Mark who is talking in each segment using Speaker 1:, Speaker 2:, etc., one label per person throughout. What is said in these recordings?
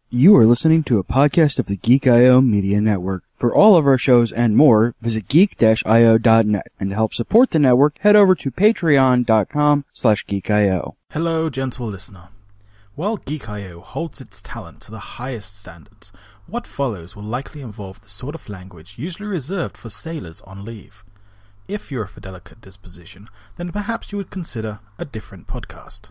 Speaker 1: You are listening to a podcast of the Geek.io Media Network. For all of our shows and more, visit geek-io.net. And to help support the network, head over to patreon.com/geek.io.
Speaker 2: Hello, gentle listener. While Geek.io holds its talent to the highest standards, what follows will likely involve the sort of language usually reserved for sailors on leave. If you're of a delicate disposition, then perhaps you would consider a different podcast.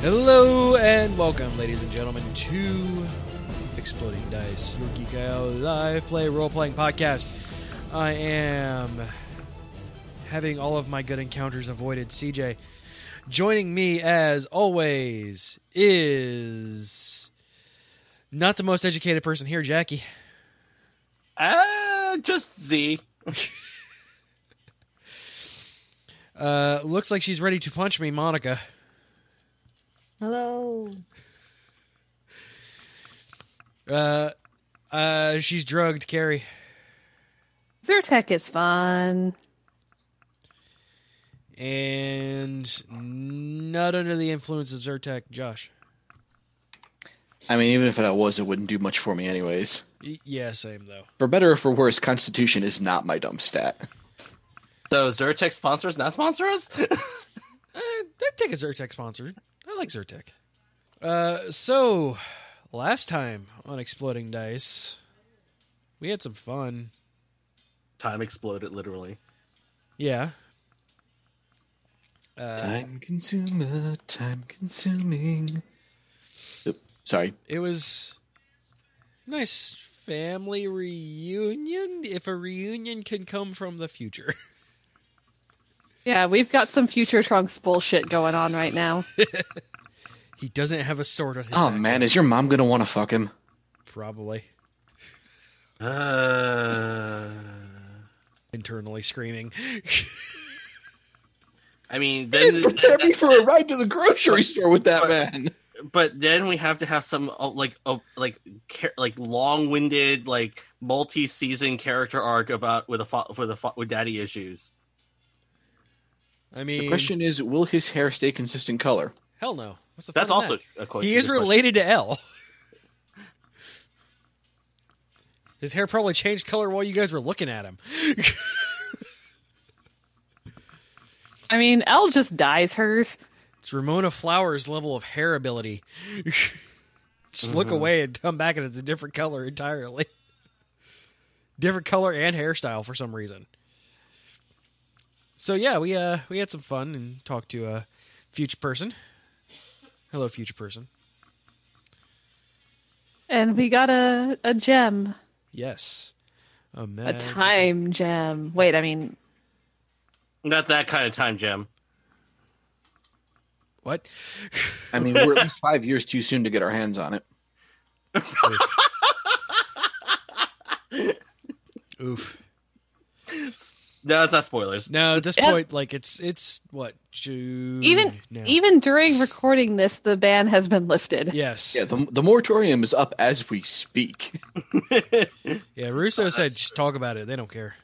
Speaker 3: Hello and welcome, ladies and gentlemen, to Exploding Dice, your Geek.io live play role-playing podcast. I am having all of my good encounters avoided. CJ, joining me as always is not the most educated person here, Jackie.
Speaker 4: Just Z.
Speaker 3: Looks like she's ready to punch me, Monica.
Speaker 5: Hello.
Speaker 3: She's drugged, Carrie.
Speaker 5: Zyrtec is fun.
Speaker 3: And not under the influence of Zyrtec, Josh.
Speaker 6: I mean, even if I was, it wouldn't do much for me anyways.
Speaker 3: Yeah, same though.
Speaker 6: For better or for worse, Constitution is not my dumb stat.
Speaker 4: So Zyrtec sponsors, not sponsor us?
Speaker 3: I'd take a Zyrtec sponsor. I like Zyrtec. So, last time on Exploding Dice, we had some fun.
Speaker 4: Time exploded, literally.
Speaker 3: Yeah.
Speaker 6: Time consumer, time consuming. Oop, sorry.
Speaker 3: It was nice family reunion, if a reunion can come from the future.
Speaker 5: Yeah, we've got some Future Trunks bullshit going on right now.
Speaker 3: He doesn't have a sword on his
Speaker 6: Oh
Speaker 3: back.
Speaker 6: man, is your mom gonna want to fuck him?
Speaker 3: Probably. Internally screaming.
Speaker 4: I mean, then
Speaker 6: Prepare me for a ride to the grocery store with that man.
Speaker 4: But then we have to have some long-winded, multi-season character arc about with daddy issues.
Speaker 3: I mean,
Speaker 6: The question is, will his hair stay consistent color?
Speaker 3: hell no. What's the
Speaker 4: That's
Speaker 3: fun in
Speaker 4: also
Speaker 3: that?
Speaker 4: a question.
Speaker 3: He is related to L. His hair probably changed color while you guys were looking at him.
Speaker 5: I mean, Elle just dyes hers.
Speaker 3: It's Ramona Flowers' level of hair ability. Just look away and come back and it's a different color entirely. Different color and hairstyle for some reason. So yeah, we had some fun and talked to a future person. Hello, future person.
Speaker 5: And we got a gem.
Speaker 3: Yes.
Speaker 5: A time gem. Wait, I mean...
Speaker 4: Not that kind of time gem.
Speaker 3: What?
Speaker 6: I mean, we're at least 5 years too soon to get our hands on it.
Speaker 3: Oof.
Speaker 4: No, it's not spoilers.
Speaker 3: No, at this point, it's what, June?
Speaker 5: Even during recording this, the ban has been lifted.
Speaker 3: Yes.
Speaker 6: Yeah, the moratorium is up as we speak.
Speaker 3: Yeah, Russo said just talk about it. They don't care.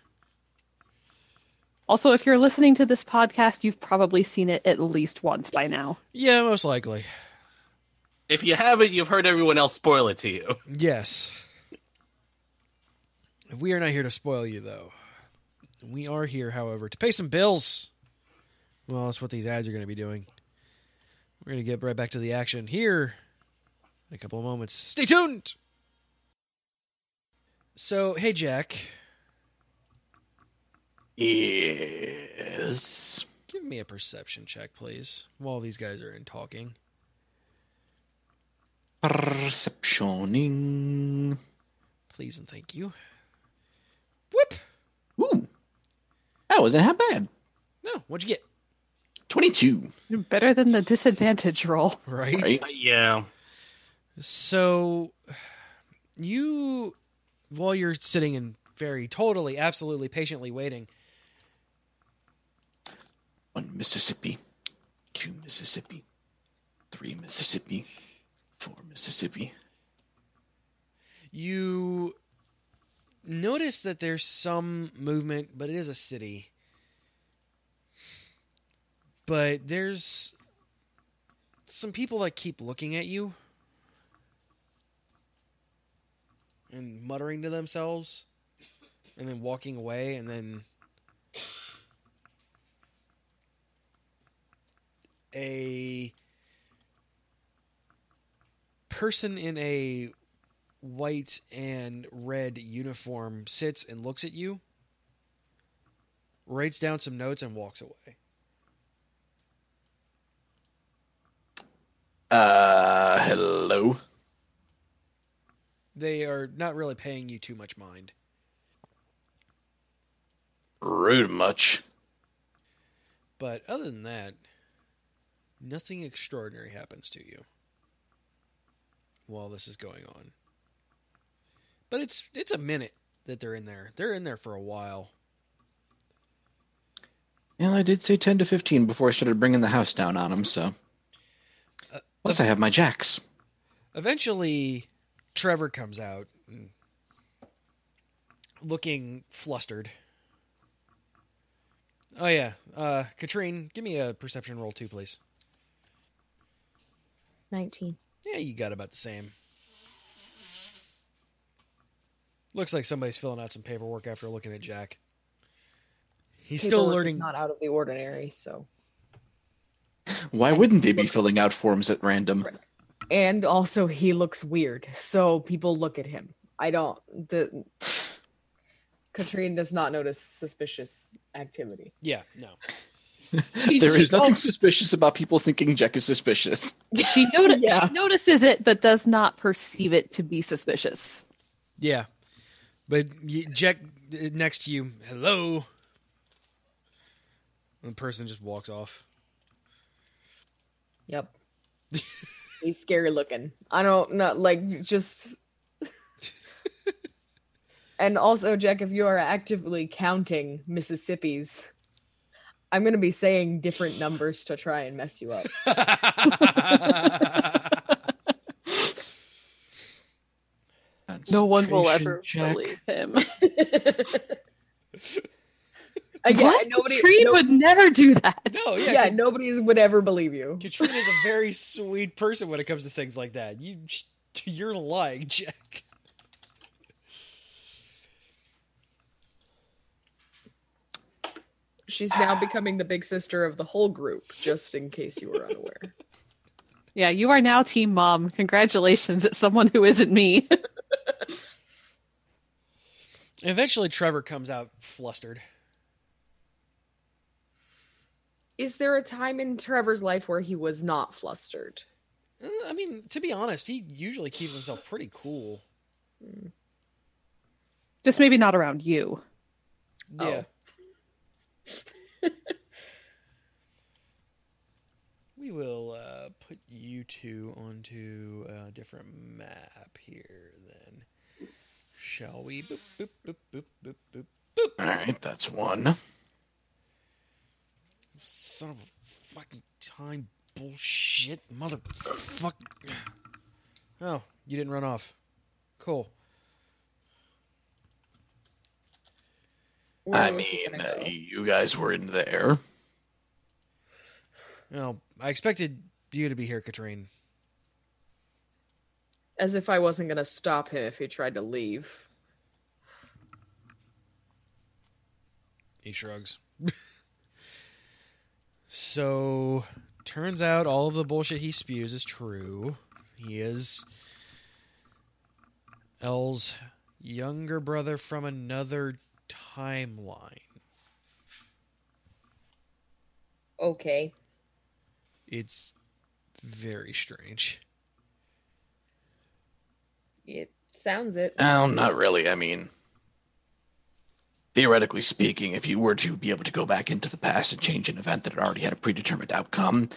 Speaker 5: Also, if you're listening to this podcast, you've probably seen it at least once by now.
Speaker 3: Yeah, most likely.
Speaker 4: If you haven't, you've heard everyone else spoil it to you.
Speaker 3: Yes. We are not here to spoil you, though. We are here, however, to pay some bills. Well, that's what these ads are going to be doing. We're going to get right back to the action here in a couple of moments. Stay tuned! So, hey, Jack.
Speaker 6: Yes.
Speaker 3: Give me a perception check, please, while these guys are in talking.
Speaker 6: Perceptioning.
Speaker 3: Please and thank you. Whoop!
Speaker 6: Ooh. That wasn't half bad.
Speaker 3: No, what'd you get?
Speaker 6: 22.
Speaker 5: Better than the disadvantage roll.
Speaker 3: Right?
Speaker 4: Yeah.
Speaker 3: So, you, while you're sitting and very, totally, absolutely, patiently waiting.
Speaker 6: 1 Mississippi. 2 Mississippi. 3 Mississippi. 4 Mississippi.
Speaker 3: You notice that there's some movement, but it is a city. But there's some people that keep looking at you and muttering to themselves and then walking away, and then a person in a white and red uniform sits and looks at you, writes down some notes, and walks away.
Speaker 6: Hello?
Speaker 3: They are not really paying you too much mind.
Speaker 6: Rude much.
Speaker 3: But other than that, nothing extraordinary happens to you while this is going on. But it's a minute that they're in there. They're in there for a while.
Speaker 6: Well, I did say 10 to 15 before I started bringing the house down on them, so... Plus I have my jacks.
Speaker 3: Eventually, Trevor comes out, looking flustered. Oh yeah, Katrine, give me a perception roll too, please.
Speaker 7: 19.
Speaker 3: Yeah, you got about the same. Looks like somebody's filling out some paperwork after looking at Jack. He's still
Speaker 7: Paperwork
Speaker 3: learning.
Speaker 7: is not out of the ordinary, so.
Speaker 6: Why wouldn't they be filling out forms at random?
Speaker 7: And also, he looks weird, so people look at him. Katrine does not notice suspicious activity.
Speaker 3: Yeah, no.
Speaker 6: There is nothing suspicious about people thinking Jack is suspicious.
Speaker 5: She notices it, but does not perceive it to be suspicious.
Speaker 3: Yeah. But Jack next to you, hello. And the person just walks off.
Speaker 7: Yep. He's scary looking. I don't know, like, just... And also, Jack, if you are actively counting Mississippis, I'm going to be saying different numbers to try and mess you up.
Speaker 5: No one will ever
Speaker 6: Jack.
Speaker 5: believe him.
Speaker 7: Again,
Speaker 5: What? Katrine would never do that.
Speaker 3: No,
Speaker 7: Yeah, nobody would ever believe you.
Speaker 3: Katrine is a very sweet person when it comes to things like that. You're lying, Jack.
Speaker 7: She's now becoming the big sister of the whole group, just in case you were unaware.
Speaker 5: Yeah, you are now Team Mom. Congratulations. It's someone who isn't me.
Speaker 3: Eventually, Trevor comes out flustered.
Speaker 7: Is there a time in Trevor's life where he was not flustered?
Speaker 3: I mean, to be honest, he usually keeps himself pretty cool.
Speaker 5: Just maybe not around you.
Speaker 3: Yeah. We will put you two onto a different map here, then. Shall we? Boop, boop, boop, boop, boop, boop, boop.
Speaker 6: Alright, that's one.
Speaker 3: Son of a fucking time bullshit motherfucker. Oh, you didn't run off. Cool.
Speaker 7: Where
Speaker 6: I
Speaker 7: was he
Speaker 6: mean,
Speaker 7: gonna go?
Speaker 6: you guys were in there.
Speaker 3: No, I expected you to be here, Katrine.
Speaker 7: As if I wasn't going to stop him if he tried to leave.
Speaker 3: He shrugs. So, turns out all of the bullshit he spews is true. He is Elle's younger brother from another timeline.
Speaker 7: Okay.
Speaker 3: It's very strange.
Speaker 7: It sounds it.
Speaker 6: Well, not really. I mean, theoretically speaking, if you were to be able to go back into the past and change an event that had already had a predetermined outcome,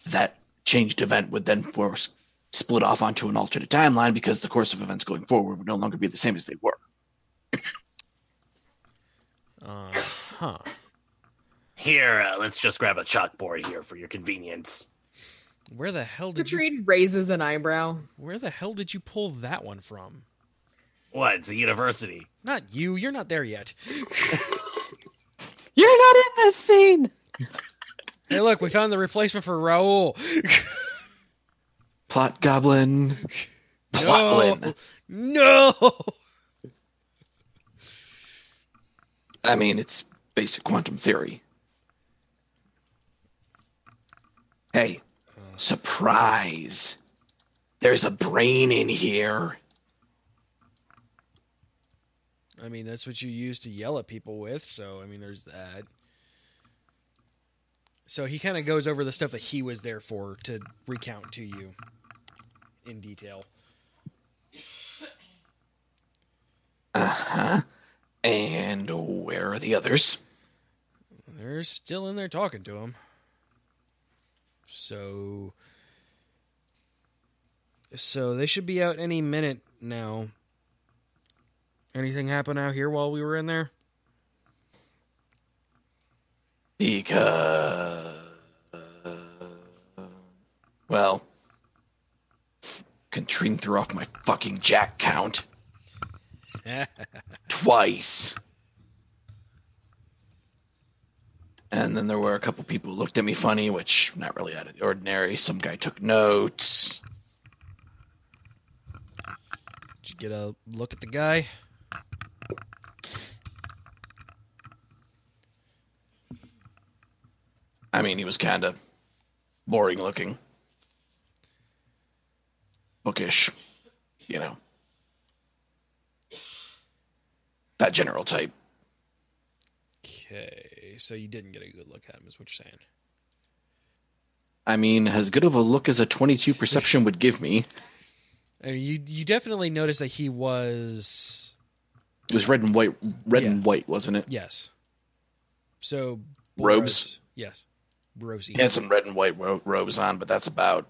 Speaker 6: that changed event would then force split off onto an alternate timeline because the course of events going forward would no longer be the same as they were.
Speaker 4: Here, let's just grab a chalkboard here for your convenience.
Speaker 3: Where the hell did you?
Speaker 7: Katrine raises an eyebrow.
Speaker 3: Where the hell did you pull that one from?
Speaker 4: What? It's a university.
Speaker 3: Not you. You're not there yet.
Speaker 5: You're not in this scene.
Speaker 3: Hey, look, we found the replacement for Raoul.
Speaker 6: Plot goblin. Plotlin.
Speaker 3: No.
Speaker 6: I mean, it's basic quantum theory. Hey, surprise. There's a brain in here.
Speaker 3: I mean, that's what you use to yell at people with, so, I mean, there's that. So he kind of goes over the stuff that he was there for to recount to you in detail.
Speaker 6: Uh-huh. And where are the others?
Speaker 3: They're still in there talking to him. So they should be out any minute now. Anything happen out here while we were in there?
Speaker 6: Because, well, Katrine threw off my fucking jack count. Twice. And then there were a couple people who looked at me funny, which not really out of the ordinary. Some guy took notes.
Speaker 3: Did you get a look at the guy?
Speaker 6: I mean, he was kind of boring looking. Bookish, you know. That general type.
Speaker 3: Okay, so you didn't get a good look at him, is what you're saying.
Speaker 6: I mean, as good of a look as a 22 perception would give me.
Speaker 3: I mean, you definitely noticed that he was...
Speaker 6: It was red and white, wasn't it?
Speaker 3: Yes. So...
Speaker 6: Robes?
Speaker 3: Yes. Rosy.
Speaker 6: He had some red and white robes on, but that's about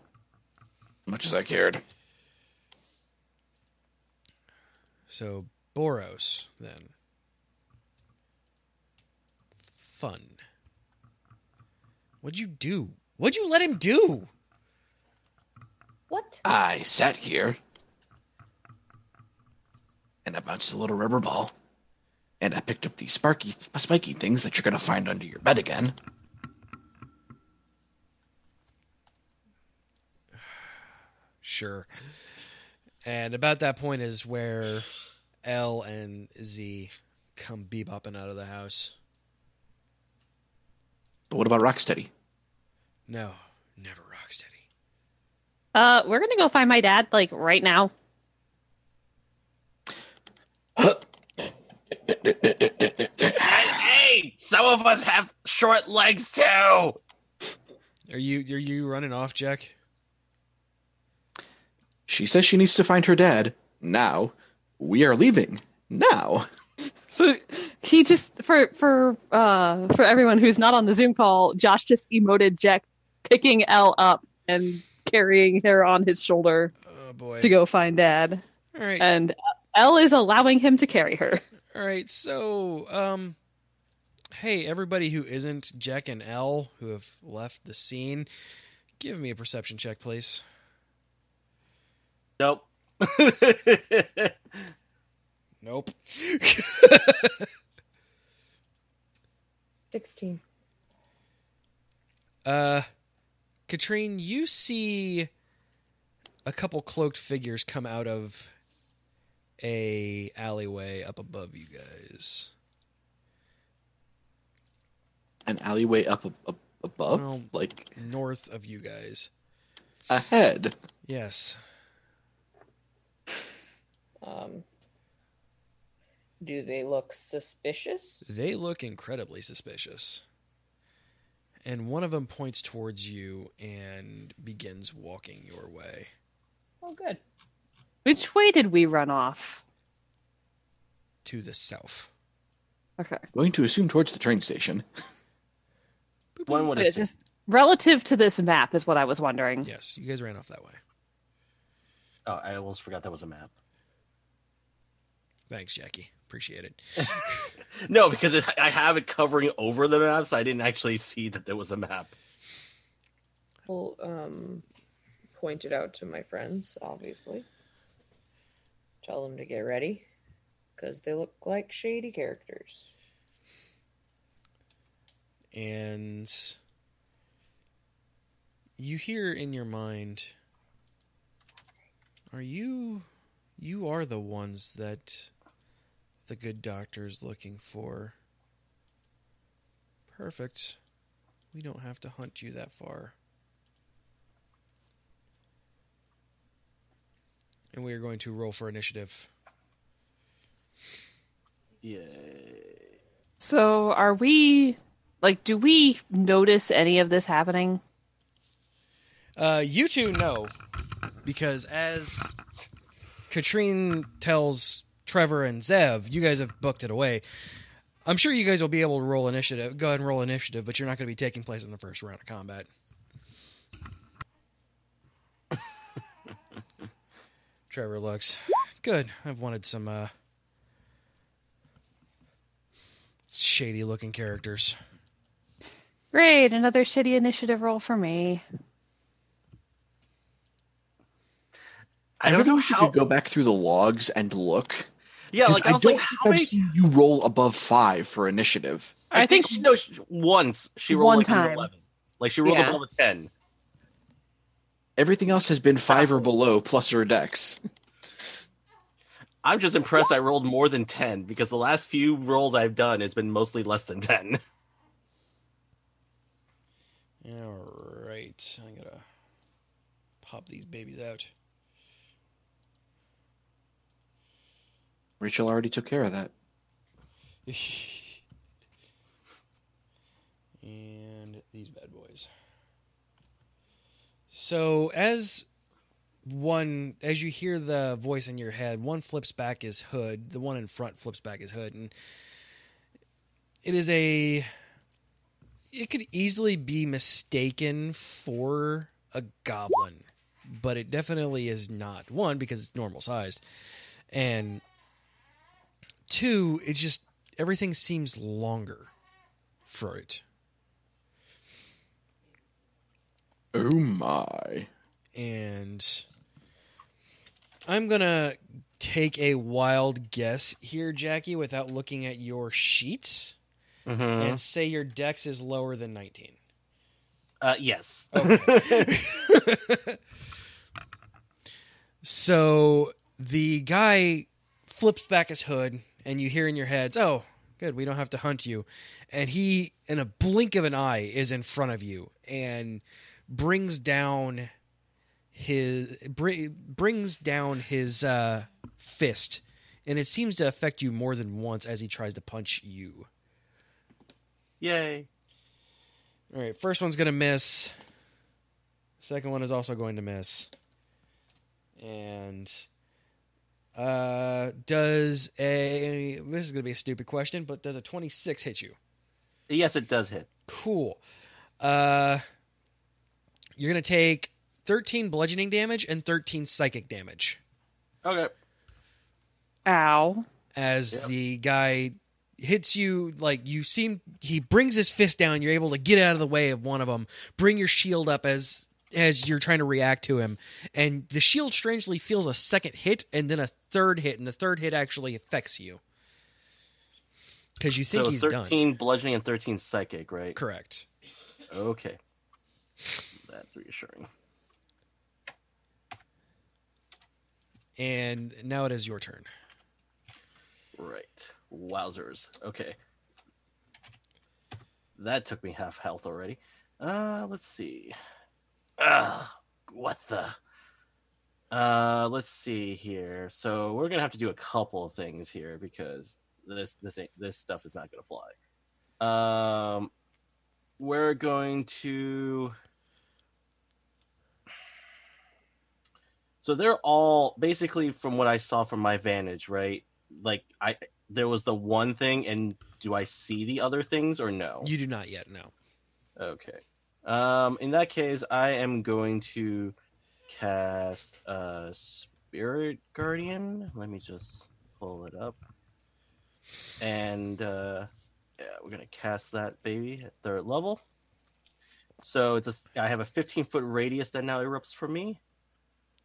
Speaker 6: as much as I cared.
Speaker 3: So, Boros, then. Fun. What'd you do? What'd you let him do?
Speaker 7: What?
Speaker 6: I sat here, and I bounced a little rubber ball, and I picked up these spiky things that you're going to find under your bed again.
Speaker 3: Sure. And about that point is where L and Z come bebopping out of the house.
Speaker 6: But what about Rocksteady?
Speaker 3: No, never Rocksteady.
Speaker 5: We're gonna go find my dad, like, right now.
Speaker 4: Hey, some of us have short legs too.
Speaker 3: Are you running off, Jack?
Speaker 6: She says she needs to find her dad. Now. We are leaving. Now.
Speaker 5: So he just for everyone who's not on the Zoom call, Josh just emoted Jack picking Elle up and carrying her on his shoulder
Speaker 3: Oh boy.
Speaker 5: to go find Dad,
Speaker 3: All right.
Speaker 5: and Elle is allowing him to carry her.
Speaker 3: All right. So, hey, everybody who isn't Jack and L who have left the scene, give me a perception check, please.
Speaker 4: Nope.
Speaker 3: Nope.
Speaker 7: 16.
Speaker 3: Katrine, you see a couple cloaked figures come out of a alleyway up above you guys.
Speaker 6: An alleyway up above?
Speaker 3: Well,
Speaker 6: like
Speaker 3: north of you guys.
Speaker 6: ahead.
Speaker 3: Yes.
Speaker 7: Do they look suspicious?
Speaker 3: They look incredibly suspicious. And one of them points towards you and begins walking your way.
Speaker 7: Oh, good.
Speaker 5: Which way did we run off?
Speaker 3: To the south.
Speaker 5: Okay.
Speaker 6: Going to assume towards the train station.
Speaker 4: One would
Speaker 5: It's
Speaker 4: assume.
Speaker 5: just relative to this map is what I was wondering.
Speaker 3: Yes, you guys ran off that way.
Speaker 4: Oh, I almost forgot that was a map.
Speaker 3: Thanks, Jackie. Appreciate it.
Speaker 4: No, because I have it covering over the map, so I didn't actually see that there was a map.
Speaker 7: We'll point it out to my friends, obviously. Tell them to get ready, because they look like shady characters.
Speaker 3: And you hear in your mind, you are the ones that the good doctor's looking for. Perfect. We don't have to hunt you that far. And we are going to roll for initiative.
Speaker 4: Yay.
Speaker 5: So are we, do we notice any of this happening?
Speaker 3: You two know, because as Katrine tells Trevor and Zev, you guys have booked it away. I'm sure you guys will be able to roll initiative. Go ahead and roll initiative, but you're not going to be taking place in the first round of combat. Trevor looks good. I've wanted some shady-looking characters.
Speaker 5: Great, another shitty initiative roll for me.
Speaker 6: I don't know if you could go back through the logs and look.
Speaker 4: Yeah, like I was like, how many?
Speaker 6: I've seen you roll above 5 for initiative.
Speaker 4: I think she knows once she rolled
Speaker 5: One
Speaker 4: like
Speaker 5: time.
Speaker 4: an 11. Like she rolled above a 10.
Speaker 6: Everything else has been 5 or below, plus her dex.
Speaker 4: I'm just impressed I rolled more than 10 because the last few rolls I've done has been mostly less than 10.
Speaker 3: All right. I'm going to pop these babies out.
Speaker 6: Rachel already took care of that.
Speaker 3: And these bad boys. So as you hear the voice in your head, one flips back his hood. The one in front flips back his hood, and it could easily be mistaken for a goblin, but it definitely is not. One, because it's normal sized, and two, it's just everything seems longer for it.
Speaker 6: Oh my.
Speaker 3: And I'm going to take a wild guess here, Jackie, without looking at your sheets, and say your dex is lower than 19.
Speaker 4: Yes.
Speaker 3: Okay. So the guy flips back his hood, and you hear in your heads, oh, good, we don't have to hunt you. And he, in a blink of an eye, is in front of you and brings down his fist, and it seems to affect you more than once as he tries to punch you.
Speaker 4: Yay.
Speaker 3: All right, first one's going to miss. Second one is also going to miss. And this is going to be a stupid question, but does a 26 hit you?
Speaker 4: Yes, it does hit.
Speaker 3: Cool. You're going to take 13 bludgeoning damage and 13 psychic damage.
Speaker 4: Okay.
Speaker 5: Ow.
Speaker 3: As the guy hits you, he brings his fist down, you're able to get out of the way of one of them, bring your shield up as you're trying to react to him, and the shield strangely feels a second hit and then a third hit, and the third hit actually affects you. Because you think he's done.
Speaker 4: So 13 bludgeoning and 13 psychic, right?
Speaker 3: Correct.
Speaker 4: Okay. That's reassuring.
Speaker 3: And now it is your turn.
Speaker 4: Right. Wowzers. Okay. That took me half health already. Let's see. What the? Let's see here. So we're gonna have to do a couple of things here because this stuff is not gonna fly. We're going to. So they're all basically, from what I saw from my vantage, right? Like there was the one thing, and do I see the other things or no?
Speaker 3: You do not yet, no.
Speaker 4: Okay. In that case, I am going to cast Spirit Guardian. Let me just pull it up. And we're gonna cast that baby at 3rd level. So I have a 15-foot radius that now erupts from me.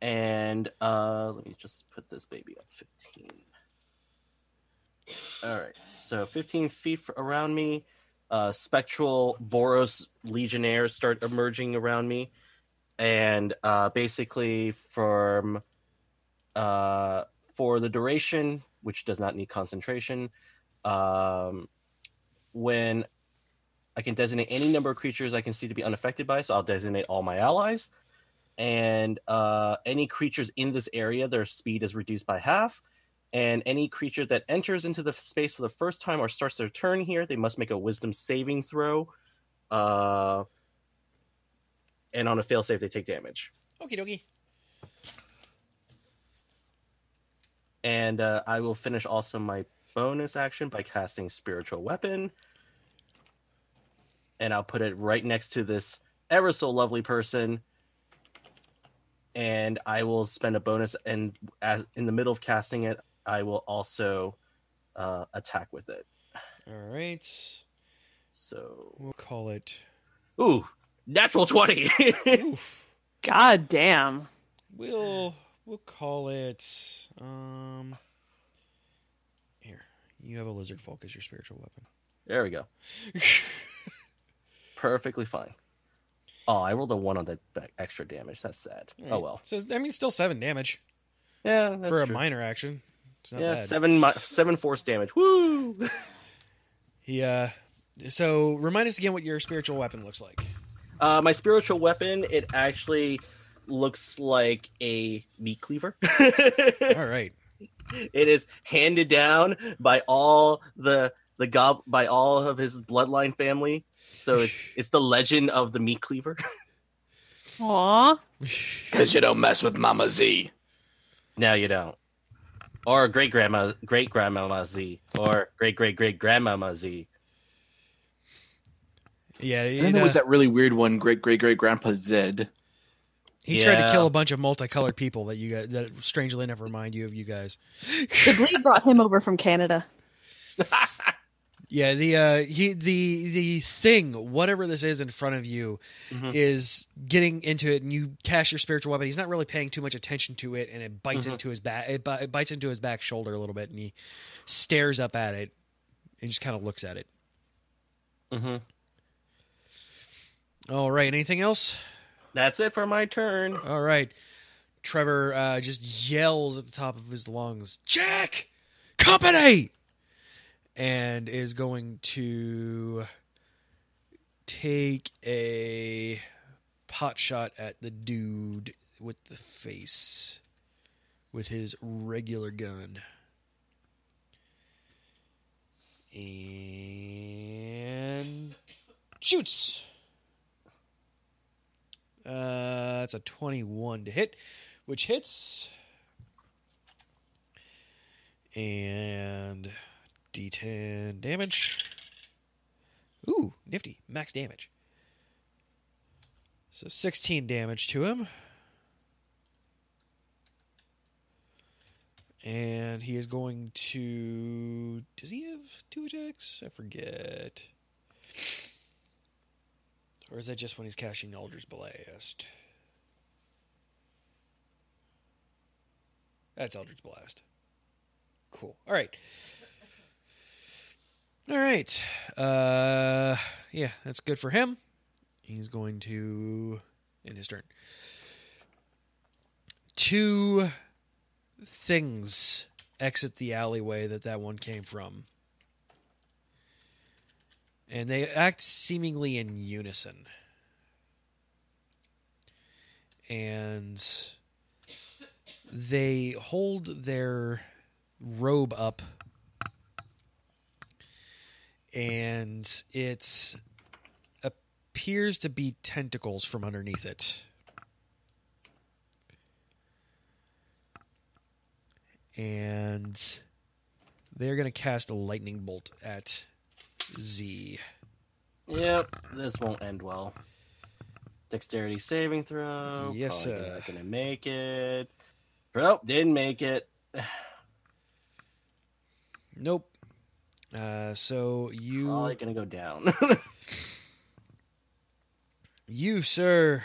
Speaker 4: And let me just put this baby up 15. All right. So 15 feet around me. Spectral Boros legionnaires start emerging around me. And basically for the duration, which does not need concentration, when I can designate any number of creatures I can see to be unaffected by, so I'll designate all my allies. And any creatures in this area, their speed is reduced by half. And any creature that enters into the space for the first time or starts their turn here, they must make a wisdom saving throw. And on a failsafe, they take damage.
Speaker 3: Okie dokie.
Speaker 4: And I will finish also my bonus action by casting Spiritual Weapon. And I'll put it right next to this ever so lovely person. And I will spend a bonus, and in the middle of casting it, I will also attack with it.
Speaker 3: All right.
Speaker 4: So
Speaker 3: We'll call it...
Speaker 4: Ooh, natural 20!
Speaker 5: God damn.
Speaker 3: We'll call it... Here. You have a lizard folk as your spiritual weapon.
Speaker 4: There we go. Perfectly fine. Oh, I rolled a 1 on that extra damage. That's sad.
Speaker 3: Right.
Speaker 4: Oh, well.
Speaker 3: So, I mean, still 7 damage.
Speaker 4: Yeah, that's
Speaker 3: For a
Speaker 4: true.
Speaker 3: minor action. It's not
Speaker 4: Yeah,
Speaker 3: bad.
Speaker 4: 7 force damage. Woo!
Speaker 3: So, remind us again what your spiritual weapon looks like.
Speaker 4: My spiritual weapon, it actually looks like a meat cleaver.
Speaker 3: All right.
Speaker 4: It is handed down by all by all of his bloodline family. So it's the legend of the meat cleaver.
Speaker 5: Aw.
Speaker 6: Because you don't mess with Mama Z.
Speaker 4: No, you don't. Or great grandmama Z, or great grandmama Z.
Speaker 3: Yeah.
Speaker 6: And then there was that really weird one, great grandpa Zed.
Speaker 3: He tried to kill a bunch of multicolored people that you guys, that strangely enough remind you of you guys.
Speaker 5: The bleed brought him over from Canada.
Speaker 3: Yeah, the thing, whatever this is in front of you, is getting into it, and you cast your spiritual weapon. He's not really paying too much attention to it, and it bites into his back. It bites into his back shoulder a little bit, and he stares up at it and just kind of looks at it. All right, anything else?
Speaker 4: That's it for my turn.
Speaker 3: All right, Trevor just yells at the top of his lungs, "Jack, company!" and is going to take a pot shot at the dude with the face with his regular gun. And shoots. That's a 21 to hit, which hits. And D10 damage. Ooh, nifty. Max damage. So 16 damage to him. And he is going to... Does he have 2 attacks? I forget. Or is that just when he's casting Eldritch Blast? That's Eldritch Blast. Cool. All right. All right. Yeah, that's good for him. He's going to end his turn. 2 things exit the alleyway that one came from. And they act seemingly in unison. And they hold their robe up, and it appears to be tentacles from underneath it. And they're going to cast a lightning bolt at Z.
Speaker 4: Yep, this won't end well. Dexterity saving throw.
Speaker 3: Yes,
Speaker 4: Probably
Speaker 3: sir.
Speaker 4: not gonna make it. Nope, didn't make it.
Speaker 3: Nope. So you...
Speaker 4: Probably gonna go down.
Speaker 3: You, sir,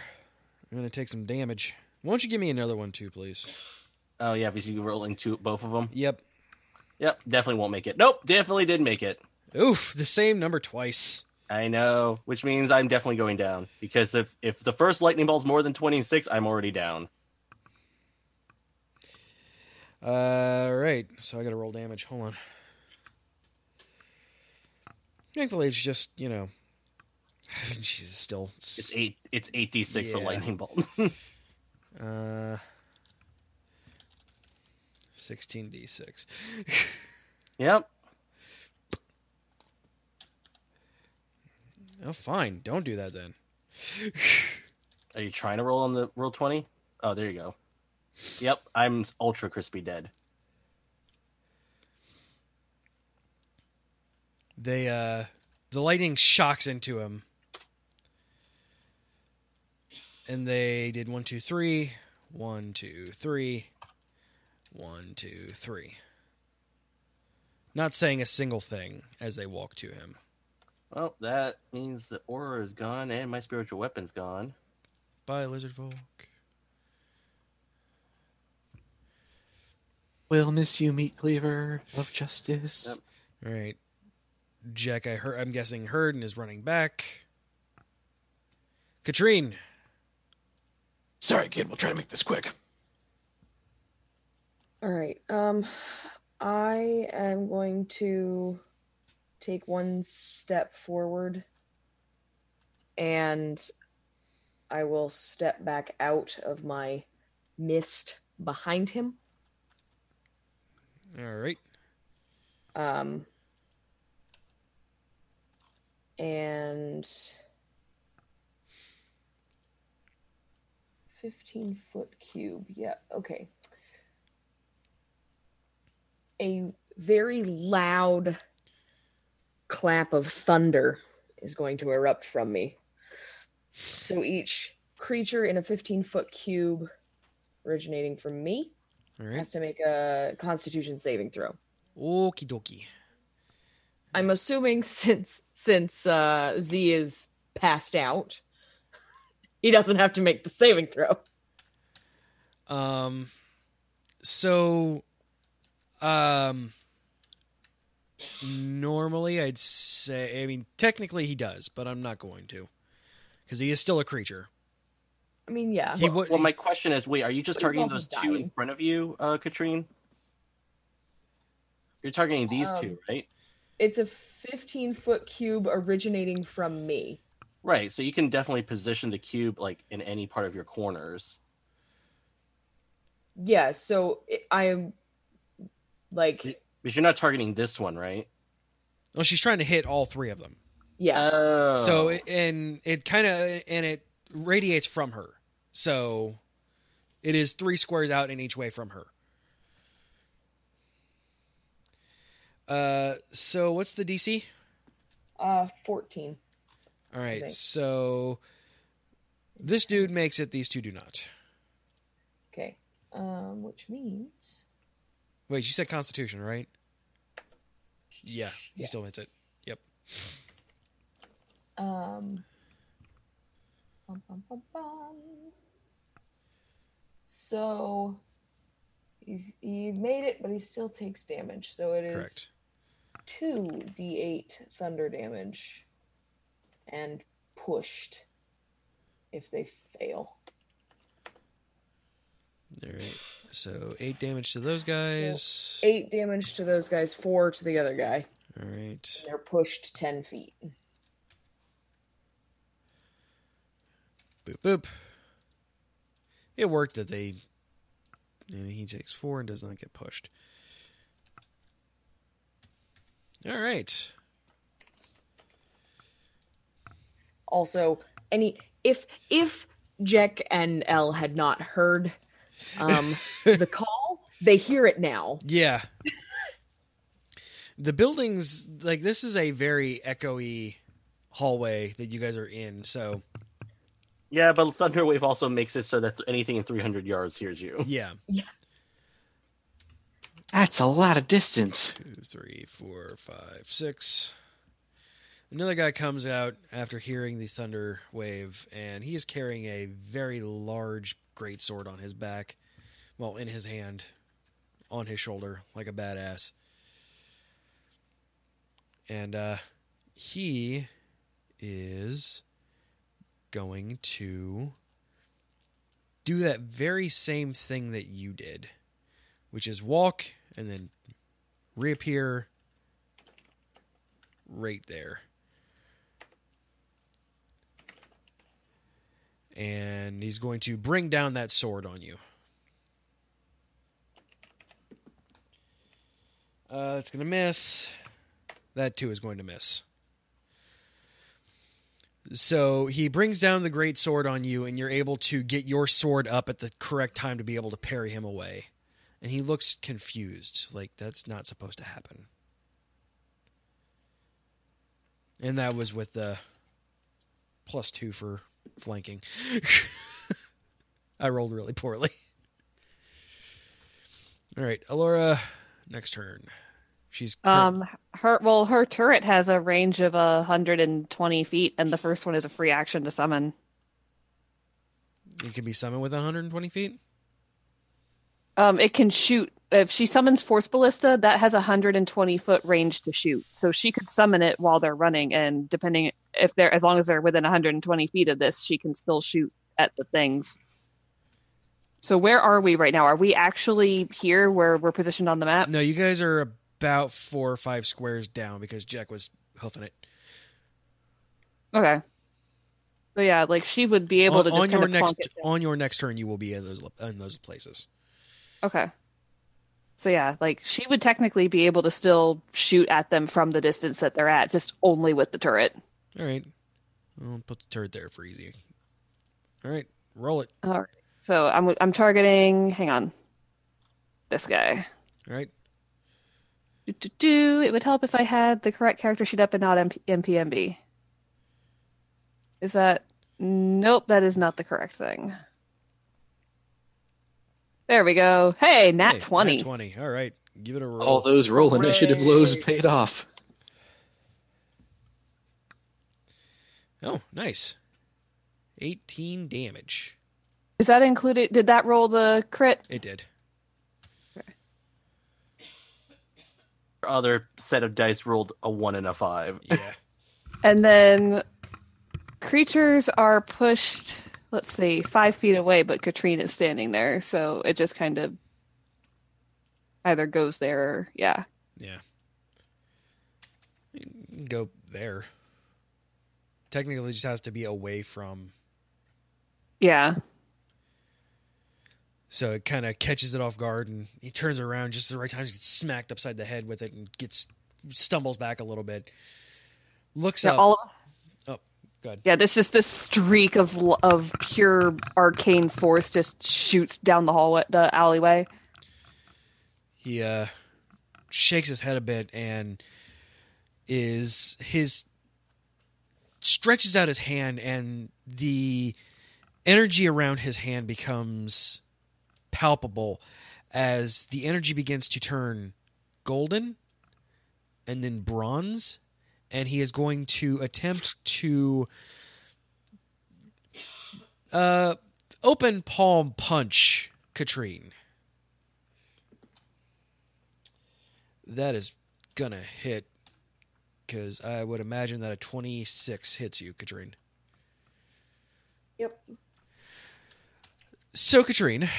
Speaker 3: are going to take some damage. Why don't you give me another one, too, please?
Speaker 4: Oh, yeah, because you're rolling both of them?
Speaker 3: Yep.
Speaker 4: Yep, definitely won't make it. Nope, definitely did make it.
Speaker 3: Oof, the same number twice.
Speaker 4: I know, which means I'm definitely going down. Because if the first lightning ball's more than 26, I'm already down.
Speaker 3: Right, so I got to roll damage. Hold on. Thankfully, it's just, she's still...
Speaker 4: It's 8d6 for
Speaker 3: Yeah.
Speaker 4: lightning bolt.
Speaker 3: 16d6.
Speaker 4: Yep.
Speaker 3: Oh, fine. Don't do that then.
Speaker 4: Are you trying to roll on the roll 20? Oh, there you go. Yep, I'm ultra crispy dead.
Speaker 3: The lightning shocks into him. And they did 1, 2, 3. 1, 2, 3. 1, 2, 3. Not saying a single thing as they walk to him.
Speaker 4: Well, that means the aura is gone and my spiritual weapon's gone.
Speaker 3: Bye, Lizard Folk.
Speaker 6: We'll miss you, Meat Cleaver of Justice.
Speaker 4: Yep.
Speaker 3: All right. Jack, I'm guessing heard and is running back. Katrine.
Speaker 6: Sorry, kid. We'll try to make this quick.
Speaker 7: All right. I am going to take one step forward, and I will step back out of my mist behind him.
Speaker 3: All right.
Speaker 7: And 15-foot cube. Yeah, okay. A very loud clap of thunder is going to erupt from me. So each creature in a 15-foot cube originating from me
Speaker 3: All right.
Speaker 7: has to make a Constitution saving throw.
Speaker 3: Okie dokie.
Speaker 7: I'm assuming since Z is passed out, he doesn't have to make the saving throw.
Speaker 3: Normally I'd say, technically he does, but I'm not going to. Because he is still a creature.
Speaker 7: I mean, yeah.
Speaker 4: Well, my question is, wait, are you just
Speaker 7: But he's
Speaker 4: targeting
Speaker 7: also
Speaker 4: those two in
Speaker 7: dying.
Speaker 4: front of you, Katrine? You're targeting these two, right?
Speaker 7: It's a 15-foot cube originating from me.
Speaker 4: Right, so you can definitely position the cube like in any part of your corners.
Speaker 7: Yeah, so I am like,
Speaker 4: Because you're not targeting this one, right?
Speaker 3: Well, she's trying to hit all three of them.
Speaker 7: yeah.
Speaker 4: Oh.
Speaker 3: So, it radiates from her. So, it is 3 squares out in each way from her. So what's the DC?
Speaker 7: 14.
Speaker 3: All right,
Speaker 7: think.
Speaker 3: so this dude makes it, these two do not.
Speaker 7: Okay. Which means
Speaker 3: Wait, you said Constitution, right? Yeah, he still hits it. Yep.
Speaker 7: Bum, bum, bum, bum. So he made it, but he still takes damage. So it is
Speaker 3: Correct.
Speaker 7: 2d8 thunder damage and pushed if they fail.
Speaker 3: All right, so 8 damage to those guys.
Speaker 7: 8 damage to those guys, 4 to the other guy.
Speaker 3: All right.
Speaker 7: They're pushed 10 feet.
Speaker 3: Boop, boop. It worked that they... And he takes 4 and does not get pushed. All right.
Speaker 7: Also, if Jack and Elle had not heard the call, they hear it now.
Speaker 3: Yeah. The buildings, like, this is a very echoey hallway that you guys are in, so...
Speaker 4: Yeah, but Thunderwave also makes it so that anything in 300 yards hears you.
Speaker 3: Yeah.
Speaker 7: Yeah.
Speaker 6: That's a lot of distance.
Speaker 3: 2, 3, 4, 5, 6. Another guy comes out after hearing the thunder wave, and he is carrying a very large greatsword on his back. Well, in his hand, on his shoulder, like a badass. And he is going to do that very same thing that you did, which is walk and then reappear right there. And he's going to bring down that sword on you. It's going to miss. That too is going to miss. So he brings down the great sword on you, and you're able to get your sword up at the correct time to be able to parry him away. And he looks confused, like that's not supposed to happen. And that was with the +2 for flanking. I rolled really poorly. All right, Alora, next turn. She's
Speaker 5: her turret has a range of 120 feet, and the first one is a free action to summon.
Speaker 3: It can be summoned with 120 feet?
Speaker 5: It can shoot. If she summons Force Ballista, that has 120-foot range to shoot. So she could summon it while they're running, and depending if they're, as long as they're within 120 feet of this, she can still shoot at the things. So where are we right now? Are we actually here where we're positioned on the map?
Speaker 3: No, you guys are about 4 or 5 squares down because Jack was hoofing it.
Speaker 5: Okay. So yeah, like she would be able to just kind of plonk it down.
Speaker 3: On your next turn, you will be in those places.
Speaker 5: Okay. So yeah, like she would technically be able to still shoot at them from the distance that they're at, just only with the turret.
Speaker 3: All right. I'll put the turret there for easy. All right, roll it.
Speaker 5: All right. So I'm targeting. Hang on. This guy.
Speaker 3: All right.
Speaker 5: It would help if I had the correct character sheet up and not MPMB. Is that? Nope, that is not the correct thing. There we go. Hey, nat 20.
Speaker 3: Nat 20. All right. Give it a roll.
Speaker 6: All those roll initiative lows paid off.
Speaker 3: Oh, nice. 18 damage.
Speaker 5: Is that included? Did that roll the crit?
Speaker 3: It did.
Speaker 4: Other set of dice rolled a 1 and a 5.
Speaker 3: Yeah.
Speaker 5: And then creatures are pushed, let's see, 5 feet away, but Katrine is standing there, so it just kind of either goes there or, yeah.
Speaker 3: Yeah. You can go there. Technically, it just has to be away from.
Speaker 5: Yeah.
Speaker 3: So it kind of catches it off guard, and he turns around just at the right time, gets smacked upside the head with it, and stumbles back a little bit. Looks up. Oh, go ahead.
Speaker 5: Yeah, there's just a streak of pure arcane force just shoots down the hallway, the alleyway.
Speaker 3: He shakes his head a bit and stretches out his hand, and the energy around his hand becomes palpable as the energy begins to turn golden and then bronze, and he is going to attempt to open palm punch Katrine. That is gonna hit, because I would imagine that a 26 hits you, Katrine.
Speaker 7: Yep.
Speaker 3: So, Katrine,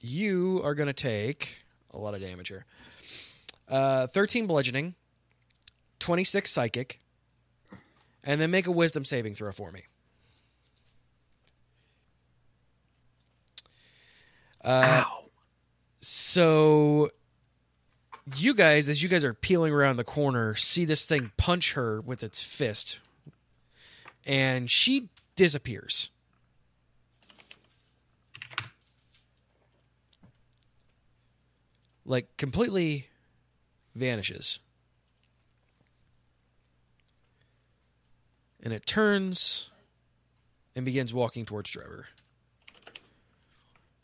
Speaker 3: you are going to take a lot of damage here. 13 bludgeoning, 26 psychic, and then make a wisdom saving throw for me.
Speaker 6: Ow.
Speaker 3: So, you guys, as you guys are peeling around the corner, see this thing punch her with its fist, and she disappears. Like, completely vanishes. And it turns and begins walking towards Trevor.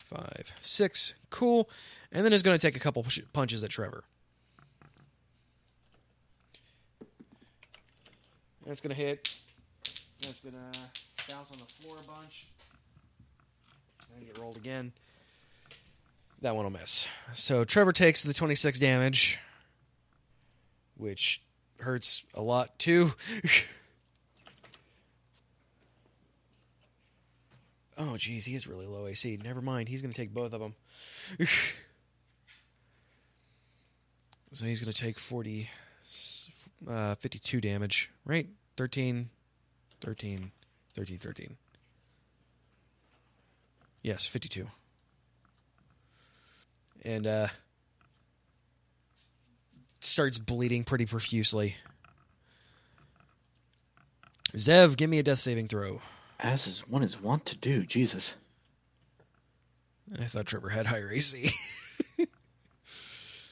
Speaker 3: 5, 6, cool. And then is going to take a couple punches at Trevor. That's going to hit. That's going to bounce on the floor a bunch. And get rolled again. That one will miss. So Trevor takes the 26 damage, which hurts a lot too. Oh, geez, he is really low AC. Never mind, he's going to take both of them. So he's going to take 52 damage, right? 13. Yes, 52. And starts bleeding pretty profusely. Zev, give me a death saving throw.
Speaker 6: As is one is wont to do, Jesus.
Speaker 3: I thought Trevor had higher AC.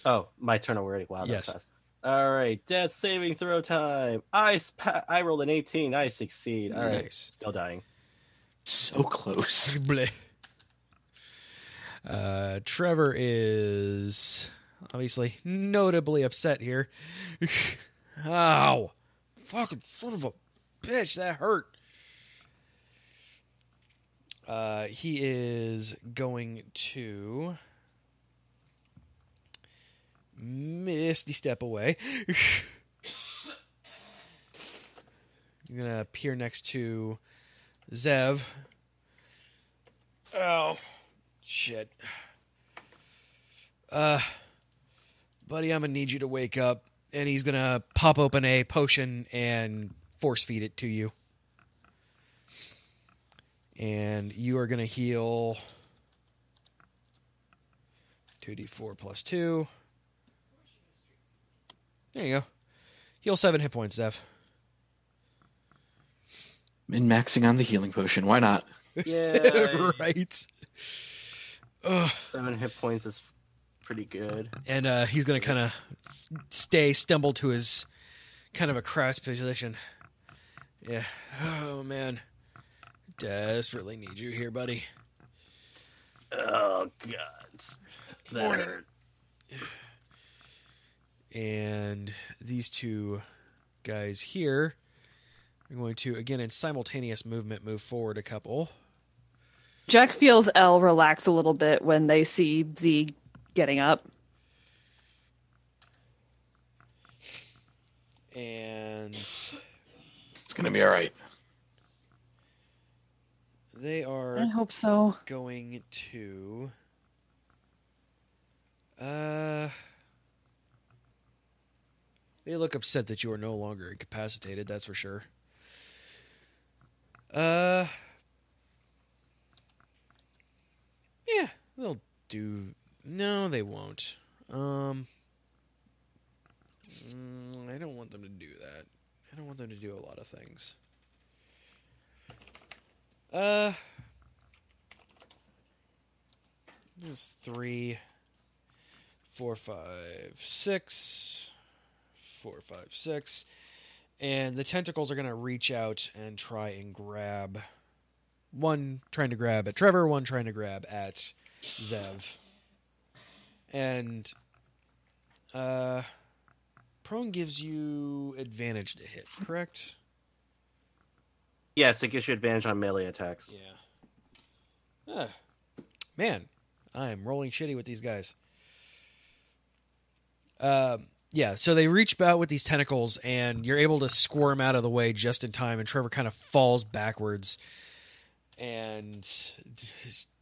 Speaker 4: Oh, my turn already. Wow, that's
Speaker 3: Yes.
Speaker 4: fast. All right, death saving throw time. I rolled an 18. I succeed. All right,
Speaker 3: Nice.
Speaker 4: still dying.
Speaker 6: So close.
Speaker 3: Bleh. Trevor is obviously notably upset here. Ow! Fucking son of a bitch, that hurt. He is going to misty step away. You're gonna appear next to Zev. Oh, shit. Buddy, I'm gonna need you to wake up. And he's gonna pop open a potion and force feed it to you. And you are gonna heal 2d4 plus 2. There you go. Heal 7 hit points, Zev.
Speaker 6: Min-maxing on the healing potion. Why not?
Speaker 4: Yeah,
Speaker 3: Right.
Speaker 4: 7 hit points is pretty good.
Speaker 3: And he's going to kind of stumble to his kind of a crouched position. Yeah. Oh, man. Desperately need you here, buddy.
Speaker 4: Oh, God. That
Speaker 3: Morning.
Speaker 4: hurt.
Speaker 3: And these two guys here are going to, again, in simultaneous movement, move forward a couple.
Speaker 5: Jack feels Elle relax a little bit when they see Z getting up.
Speaker 3: And
Speaker 6: It's going to be all right.
Speaker 3: they are
Speaker 5: I hope so.
Speaker 3: going to... They look upset that you are no longer incapacitated, that's for sure. Yeah, they'll do... No, they won't. I don't want them to do that. I don't want them to do a lot of things. There's 3, 4, 5, 6... 4, 5, 6. And the tentacles are going to reach out and try and grab. One trying to grab at Trevor, one trying to grab at Zev. And prone gives you advantage to hit, correct?
Speaker 4: Yes, it gives you advantage on melee attacks.
Speaker 3: Yeah. Man, I'm rolling shitty with these guys. Yeah, so they reach out with these tentacles, and you're able to squirm out of the way just in time, and Trevor kind of falls backwards and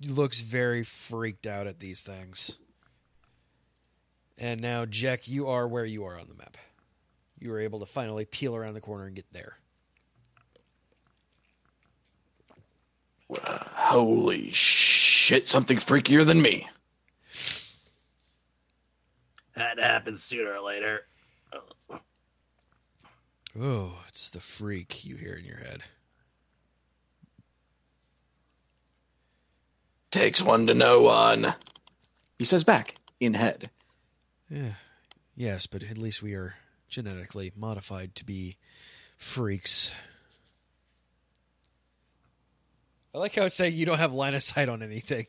Speaker 3: looks very freaked out at these things. And now, Jack, you are where you are on the map. You were able to finally peel around the corner and get there.
Speaker 6: Holy shit, something freakier than me.
Speaker 4: That happens sooner or later.
Speaker 3: Oh, it's the freak you hear in your head.
Speaker 6: Takes one to know one. He says back, in head.
Speaker 3: Yeah. Yes, but at least we are genetically modified to be freaks. I like how it's saying you don't have line of sight on anything.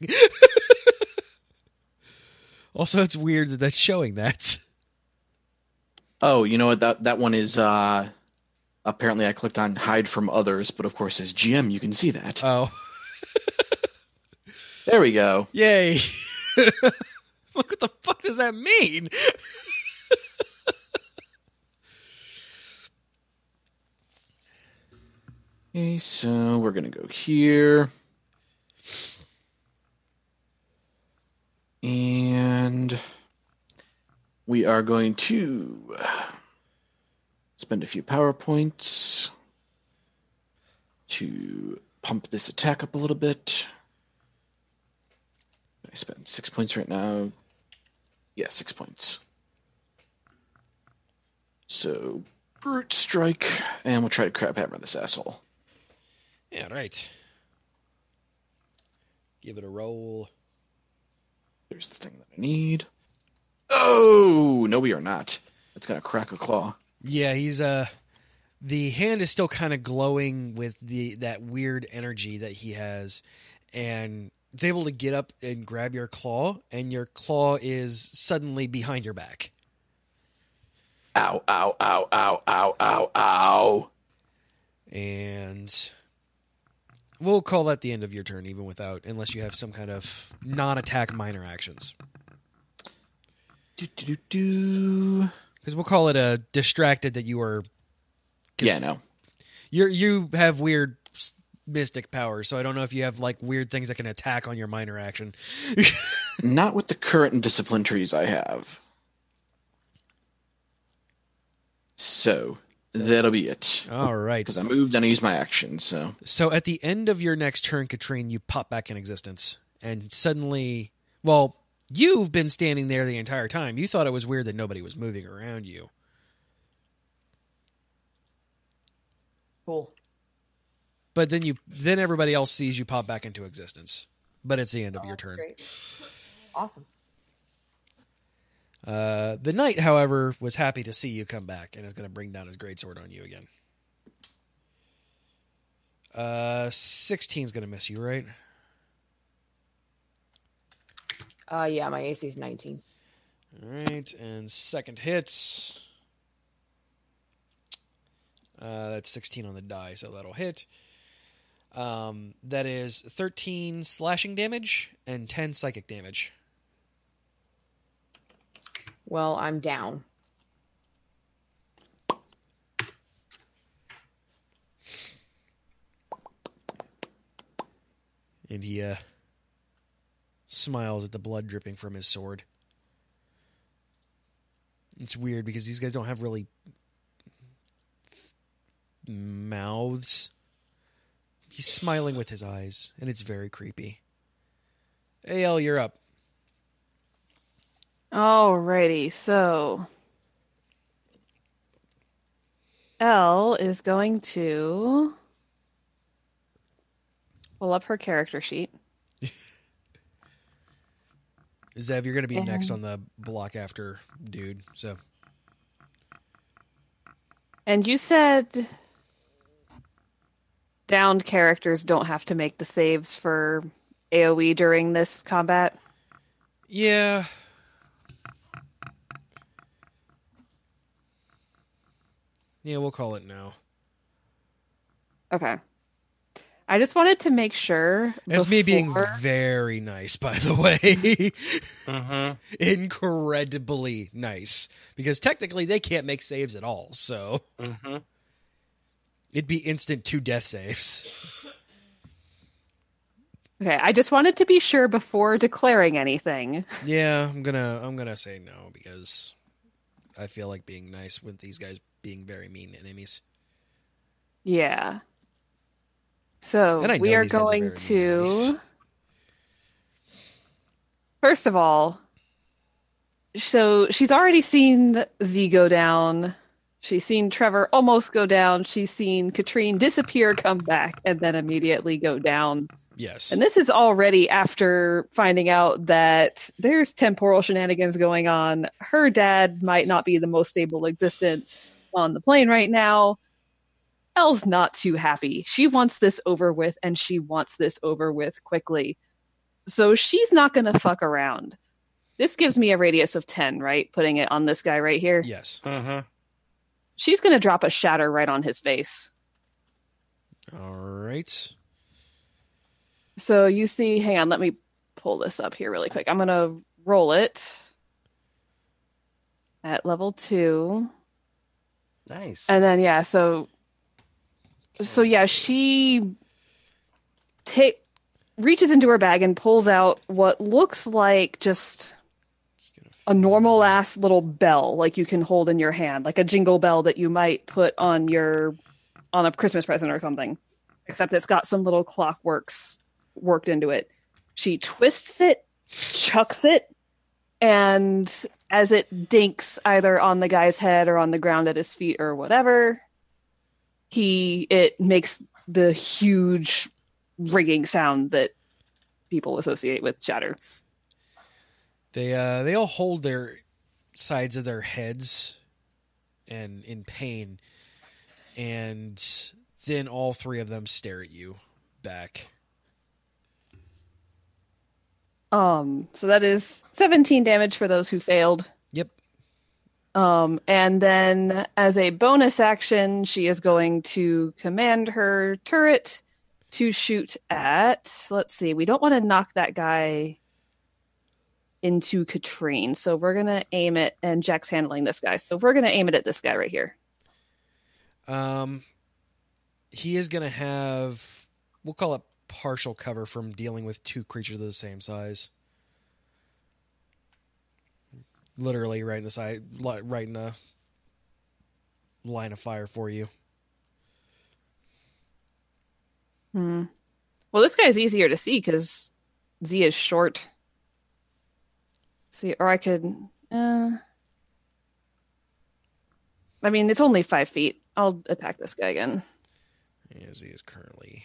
Speaker 3: Also, it's weird that that's showing that.
Speaker 6: Oh, you know what? That one is Apparently, I clicked on hide from others, but of course, as GM, you can see that.
Speaker 3: Oh.
Speaker 6: There we go.
Speaker 3: Yay. What the fuck does that mean?
Speaker 6: Okay, so we're going to go here. And we are going to spend a few power points to pump this attack up a little bit. I spend 6 points right now. Yeah, 6 points. So, brute strike, and we'll try to crab hammer this asshole.
Speaker 3: Yeah, right. Give it a roll.
Speaker 6: There's the thing that I need. Oh, no, we are not. That's gonna crack a claw.
Speaker 3: Yeah, he's the hand is still kind of glowing with that weird energy that he has, and it's able to get up and grab your claw, and your claw is suddenly behind your back.
Speaker 6: Ow, ow, ow, ow, ow, ow, ow.
Speaker 3: And we'll call that the end of your turn, even without, unless you have some kind of non-attack minor actions. Because we'll call it a distracted that you are.
Speaker 6: Yeah, no.
Speaker 3: You have weird mystic powers, so I don't know if you have like weird things that can attack on your minor action.
Speaker 6: Not with the current discipline trees I have. So that'll be it.
Speaker 3: All right.
Speaker 6: Because I moved and I used my action, so.
Speaker 3: So at the end of your next turn, Katrine, you pop back in existence. And suddenly, well, you've been standing there the entire time. You thought it was weird that nobody was moving around you.
Speaker 7: Cool.
Speaker 3: But then everybody else sees you pop back into existence. But it's the end of your turn.
Speaker 7: Great. Awesome.
Speaker 3: The knight, however, was happy to see you come back and is going to bring down his greatsword on you again. 16's going to miss you, right?
Speaker 7: Yeah, my AC is 19.
Speaker 3: All right, and second hit. That's 16 on the die, so that'll hit. That is 13 slashing damage and 10 psychic damage.
Speaker 7: Well, I'm down.
Speaker 3: And he smiles at the blood dripping from his sword. It's weird because these guys don't have really mouths. He's smiling with his eyes, and it's very creepy. Hey, El, you're up.
Speaker 5: Alrighty, so Elle is going to pull up her character sheet.
Speaker 3: Zev, you're going to be next on the block after dude, so.
Speaker 5: And you said downed characters don't have to make the saves for AoE during this combat?
Speaker 3: Yeah. Yeah, we'll call it now.
Speaker 5: Okay. I just wanted to make sure.
Speaker 3: That's me being very nice, by the way. Incredibly nice. Because technically they can't make saves at all, so. It'd be instant 2 death saves.
Speaker 5: Okay, I just wanted to be sure before declaring anything.
Speaker 3: Yeah, I'm gonna say no because I feel like being nice with these guys being very mean enemies.
Speaker 5: Yeah. So
Speaker 3: And I know
Speaker 5: we are
Speaker 3: these guys are
Speaker 5: going
Speaker 3: very
Speaker 5: to
Speaker 3: mean enemies.
Speaker 5: First of all, so she's already seen Z go down. She's seen Trevor almost go down. She's seen Katrine disappear, come back, and then immediately go down.
Speaker 3: Yes.
Speaker 5: And this is already after finding out that there's temporal shenanigans going on. Her dad might not be the most stable existence on the plane right now. Elle's not too happy. She wants this over with, and she wants this over with quickly. So she's not going to fuck around. This gives me a radius of 10, right? Putting it on this guy right here.
Speaker 3: Yes.
Speaker 5: she's going to drop a shatter right on his face.
Speaker 3: All right.
Speaker 5: So you see, hang on, let me pull this up here really quick. I'm going to roll it at level 2.
Speaker 4: Nice.
Speaker 5: And then, yeah, so yeah, she reaches into her bag and pulls out what looks like just a normal ass little bell, like you can hold in your hand, like a jingle bell that you might put on a Christmas present or something, except it's got some little clockworks worked into it. She twists it, chucks it, and as it dinks either on the guy's head or on the ground at his feet or whatever, it makes the huge ringing sound that people associate with shatter.
Speaker 3: They all hold their sides of their heads and in pain, and then all 3 of them stare at you back.
Speaker 5: So that is 17 damage for those who failed.
Speaker 3: Yep.
Speaker 5: And then as a bonus action, she is going to command her turret to shoot at, let's see, we don't want to knock that guy into Katrine, so we're going to aim it, and Jack's handling this guy, so we're going to aim it at this guy right here.
Speaker 3: He is going to have, we'll call it partial cover from dealing with 2 creatures of the same size. Literally right in the line of fire for you.
Speaker 5: Well, this guy's easier to see because Z is short. See, or I could. I mean, it's only 5 feet. I'll attack this guy again.
Speaker 3: Yeah, Z is currently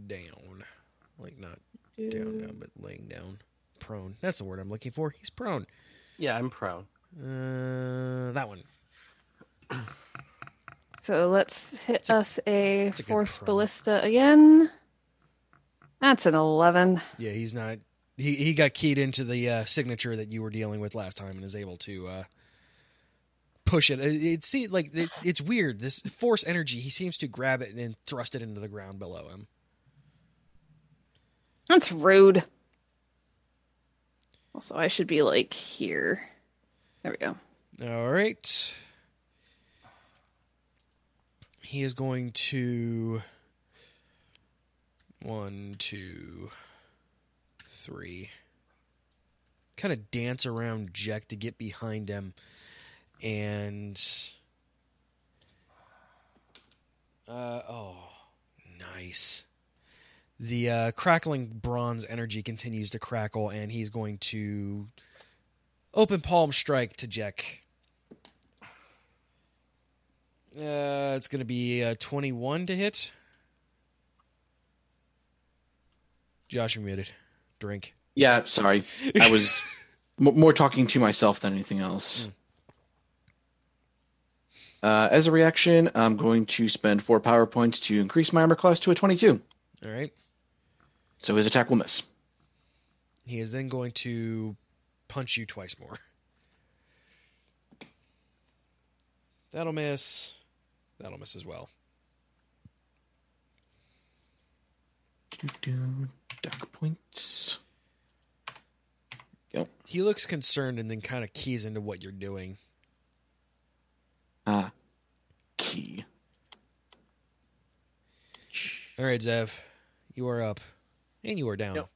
Speaker 3: down, like not down, but laying down, prone. That's the word I'm looking for. He's prone.
Speaker 4: Yeah, I'm prone.
Speaker 3: That one.
Speaker 5: So let's hit us a force ballista again. That's an 11.
Speaker 3: Yeah, he's not. He got keyed into the signature that you were dealing with last time and is able to push it. It's weird. This force energy, he seems to grab it and then thrust it into the ground below him.
Speaker 5: That's rude. Also, I should be like here. There we go.
Speaker 3: All right. He is going to 1, 2, 3. Kind of dance around Jack to get behind him. And nice. The crackling bronze energy continues to crackle, and he's going to open palm strike to Jack. It's going to be 21 to hit. Josh, you're muted. Drink.
Speaker 6: Yeah, sorry. I was more talking to myself than anything else. As a reaction, I'm going to spend 4 power points to increase my armor class to a 22.
Speaker 3: All right.
Speaker 6: So his attack will miss.
Speaker 3: He is then going to punch you twice more. That'll miss. That'll miss as well.
Speaker 6: Duck points. Go.
Speaker 3: He looks concerned and then kind of keys into what you're doing.
Speaker 6: Key.
Speaker 3: All right, Zev. You are up. And you are down.
Speaker 4: Yep.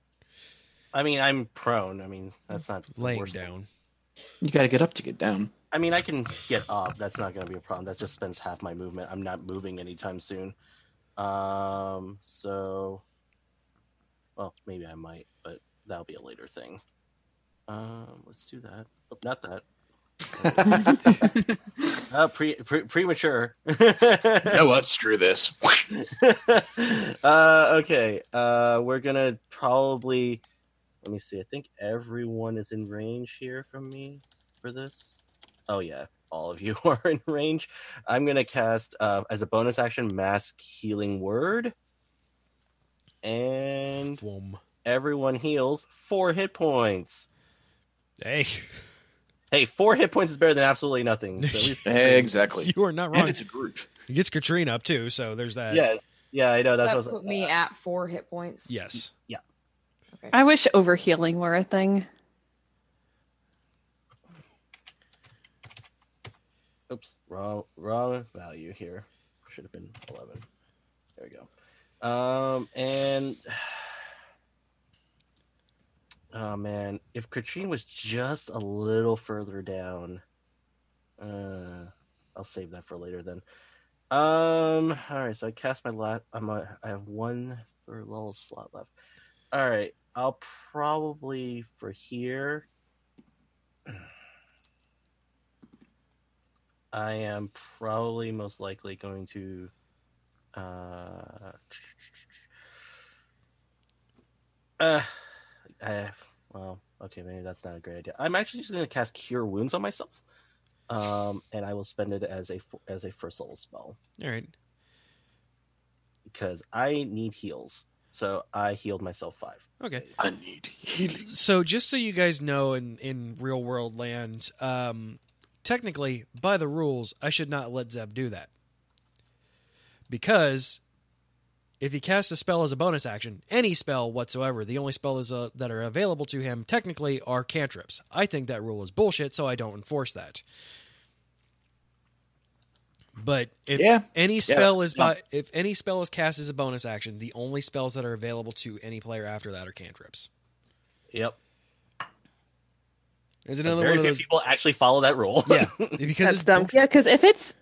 Speaker 4: I mean, I'm prone. I mean, that's not the
Speaker 3: Laying
Speaker 4: worst
Speaker 3: down.
Speaker 6: You gotta get up to get down.
Speaker 4: I mean, I can get up. That's not going to be a problem. That just spends half my movement. I'm not moving anytime soon. So, well, maybe I might, but that'll be a later thing. Let's do that. Oh, not that. Premature.
Speaker 6: You know what? Screw this.
Speaker 4: Okay. We're gonna probably. Let me see. I think everyone is in range here from me for this. Oh yeah, all of you are in range. I'm gonna cast as a bonus action, Mask Healing Word, and everyone heals 4 hit points.
Speaker 3: Hey.
Speaker 4: Hey, 4 hit points is better than absolutely nothing. So at least
Speaker 6: Exactly.
Speaker 3: You are not wrong.
Speaker 6: And it's a group.
Speaker 3: He gets Katrina up too, so there's that.
Speaker 4: Yes. Yeah, I know. That's
Speaker 7: That
Speaker 4: what I
Speaker 7: put
Speaker 4: was
Speaker 7: me at 4 hit points.
Speaker 3: Yes.
Speaker 4: Yeah.
Speaker 7: Okay.
Speaker 5: I wish overhealing were a thing.
Speaker 4: Oops, wrong value here. Should have been 11. There we go. And oh man, if Katrine was just a little further down, I'll save that for later then. All right, so I cast my last. I have 1 third level slot left. All right, I'll probably for here. I am probably most likely going to well, okay, maybe that's not a great idea. I'm actually just going to cast Cure Wounds on myself, and I will spend it as a first level spell
Speaker 3: All right.
Speaker 4: because I need heals. So I healed myself 5.
Speaker 3: Okay.
Speaker 6: I need healing.
Speaker 3: So just so you guys know, in real world land, technically, by the rules, I should not let Zeb do that. Because if he casts a spell as a bonus action, any spell whatsoever, the only spells that are available to him technically are cantrips. I think that rule is bullshit, so I don't enforce that. But if any spell is if any spell is cast as a bonus action, the only spells that are available to any player after that are cantrips.
Speaker 4: Yep.
Speaker 3: Is another
Speaker 4: Very
Speaker 3: one of
Speaker 4: few
Speaker 3: those?
Speaker 4: people actually follow that rule.
Speaker 3: Yeah, because
Speaker 5: That's
Speaker 3: it's
Speaker 5: dumb. Yeah, because if it's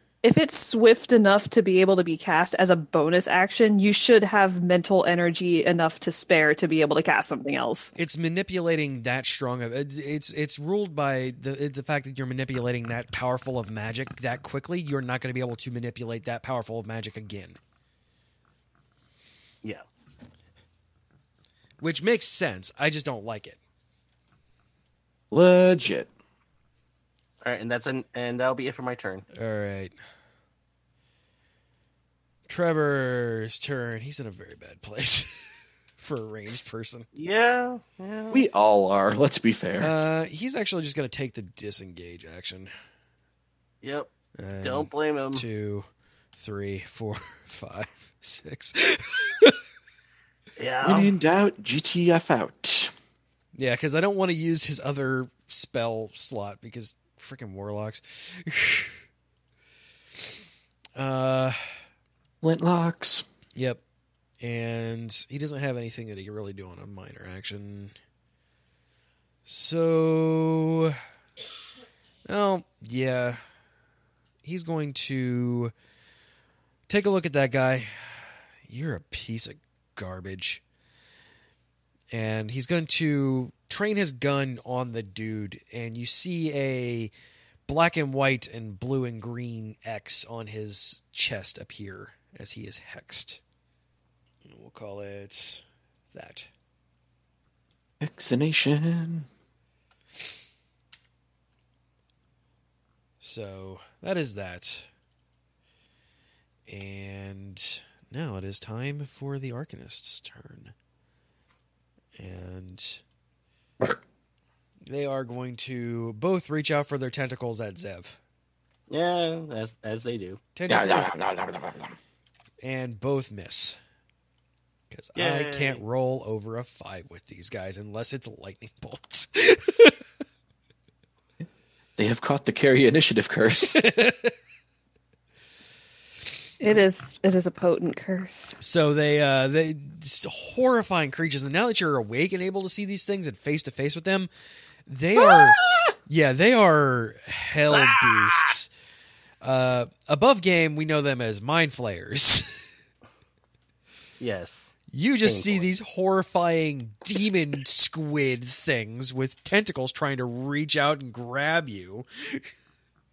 Speaker 5: swift enough to be able to be cast as a bonus action, you should have mental energy enough to spare to be able to cast something else.
Speaker 3: It's manipulating that strong of it's ruled by the fact that you're manipulating that powerful of magic that quickly. You're not going to be able to manipulate that powerful of magic again.
Speaker 4: Yeah.
Speaker 3: Which makes sense. I just don't like it.
Speaker 6: Legit.
Speaker 4: All right, and that'll be it for my turn.
Speaker 3: All right. Trevor's turn. He's in a very bad place for a ranged person.
Speaker 4: Yeah.
Speaker 6: We all are. Let's be fair.
Speaker 3: He's actually just going to take the disengage action.
Speaker 4: Yep. Don't blame him.
Speaker 3: 2, 3, 4, 5, 6.
Speaker 4: Yeah.
Speaker 6: When in doubt, GTF out.
Speaker 3: Yeah, because I don't want to use his other spell slot because freaking warlocks.
Speaker 6: Flintlocks.
Speaker 3: Yep. And he doesn't have anything that he can really do on a minor action. So, well, yeah. He's going to take a look at that guy. You're a piece of garbage. And he's going to train his gun on the dude, and you see a black and white and blue and green X on his chest appear as he is hexed. We'll call it that.
Speaker 6: Vaccination.
Speaker 3: So that is that. And now it is time for the Arcanist's turn. And they are going to both reach out for their tentacles at Zev.
Speaker 4: Yeah, as they do.
Speaker 3: And both miss. Because I can't roll over a 5 with these guys unless it's lightning bolts.
Speaker 6: They have caught the carry initiative curse.
Speaker 5: It is a potent curse.
Speaker 3: So they just horrifying creatures. And now that you're awake and able to see these things and face to face with them, they are hell beasts. Above game, we know them as mind flayers.
Speaker 4: Yes.
Speaker 3: You just see these horrifying demon squid things with tentacles trying to reach out and grab you.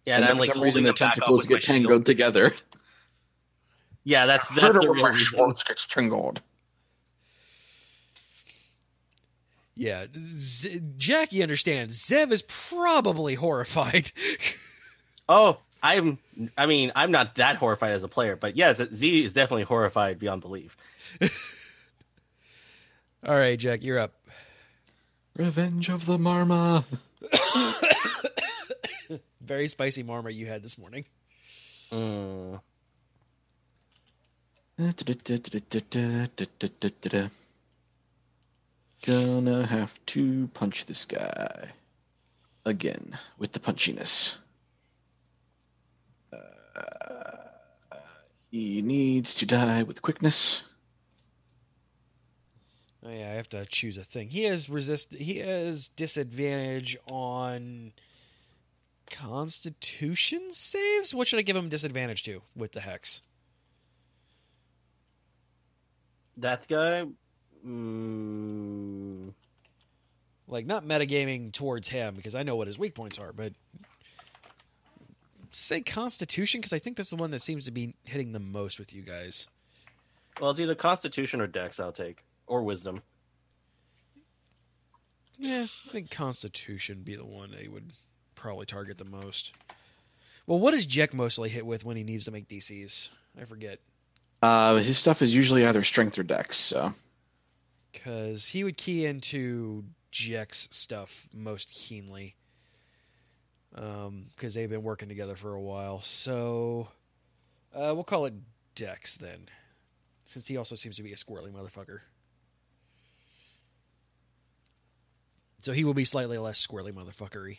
Speaker 4: Yeah,
Speaker 6: And
Speaker 4: I'm
Speaker 6: for
Speaker 4: like
Speaker 6: some reason
Speaker 4: holding
Speaker 6: the
Speaker 4: them back up
Speaker 6: tentacles
Speaker 4: with my
Speaker 6: get tangled
Speaker 4: shield.
Speaker 6: together.
Speaker 4: Yeah, that's the real reason.
Speaker 6: Schwartz gets tangled.
Speaker 3: Yeah, Jackie understands. Zev is probably horrified.
Speaker 4: Oh, I'm not that horrified as a player, but yes, Z is definitely horrified beyond belief.
Speaker 3: All right, Jack, you're up.
Speaker 6: Revenge of the Marma.
Speaker 3: very spicy marmite you had this morning.
Speaker 6: Gonna have to punch this guy again with the punchiness. He needs to die with quickness.
Speaker 3: Oh yeah, I have to choose a thing. He has disadvantage on Constitution saves. What should I give him disadvantage to with the hex?
Speaker 4: That guy?
Speaker 3: Like, not metagaming towards him, because I know what his weak points are, but say Constitution, because I think that's the one that seems to be hitting the most with you guys.
Speaker 4: Well, it's either Constitution or Dex I'll take. Or Wisdom.
Speaker 3: Yeah, I think Constitution would be the one they would probably target the most. Well, what does Jack mostly hit with when he needs to make DCs? I forget.
Speaker 6: His stuff is usually either strength or dex, so.
Speaker 3: Because he would key into Jack's stuff most keenly. Because they've been working together for a while. So, we'll call it Dex then. Since he also seems to be a squirrely motherfucker. So he will be slightly less squirrely motherfuckery.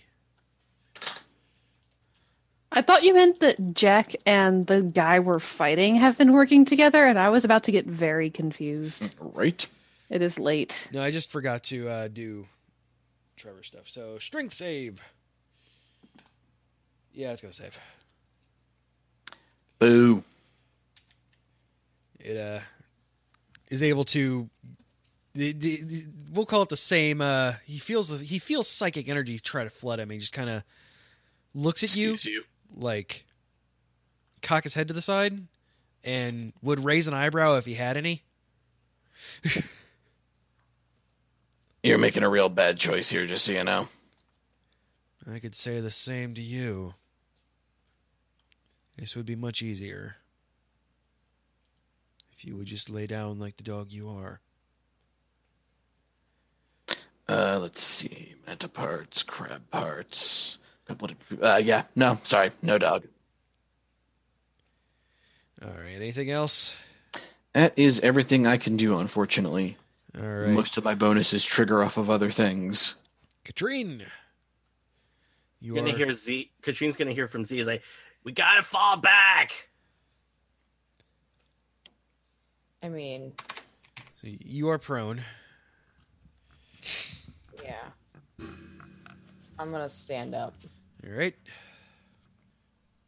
Speaker 5: I thought you meant that Jack and the guy we're fighting have been working together, and I was about to get very confused.
Speaker 6: Right.
Speaker 5: It is late.
Speaker 3: No, I just forgot to do Trevor stuff. So, strength save. Yeah, it's going to save.
Speaker 6: Boo.
Speaker 3: It is able to... we'll call it the same... he feels psychic energy try to flood him. He just kind of looks at you, like, cock his head to the side, and would raise an eyebrow if he had any.
Speaker 6: You're making a real bad choice here, just so you know.
Speaker 3: I could say the same to you. This would be much easier if you would just lay down like the dog you are.
Speaker 6: Let's see. Manta parts, crab parts. Couple of, no dog.
Speaker 3: All right, anything else?
Speaker 6: That is everything I can do, unfortunately.
Speaker 3: All right.
Speaker 6: Most of my bonuses trigger off of other things.
Speaker 3: Katrine!
Speaker 4: Katrine's gonna hear from Z is like, we gotta fall back!
Speaker 7: I mean...
Speaker 3: So you are prone.
Speaker 7: Yeah. I'm gonna stand up.
Speaker 3: All right.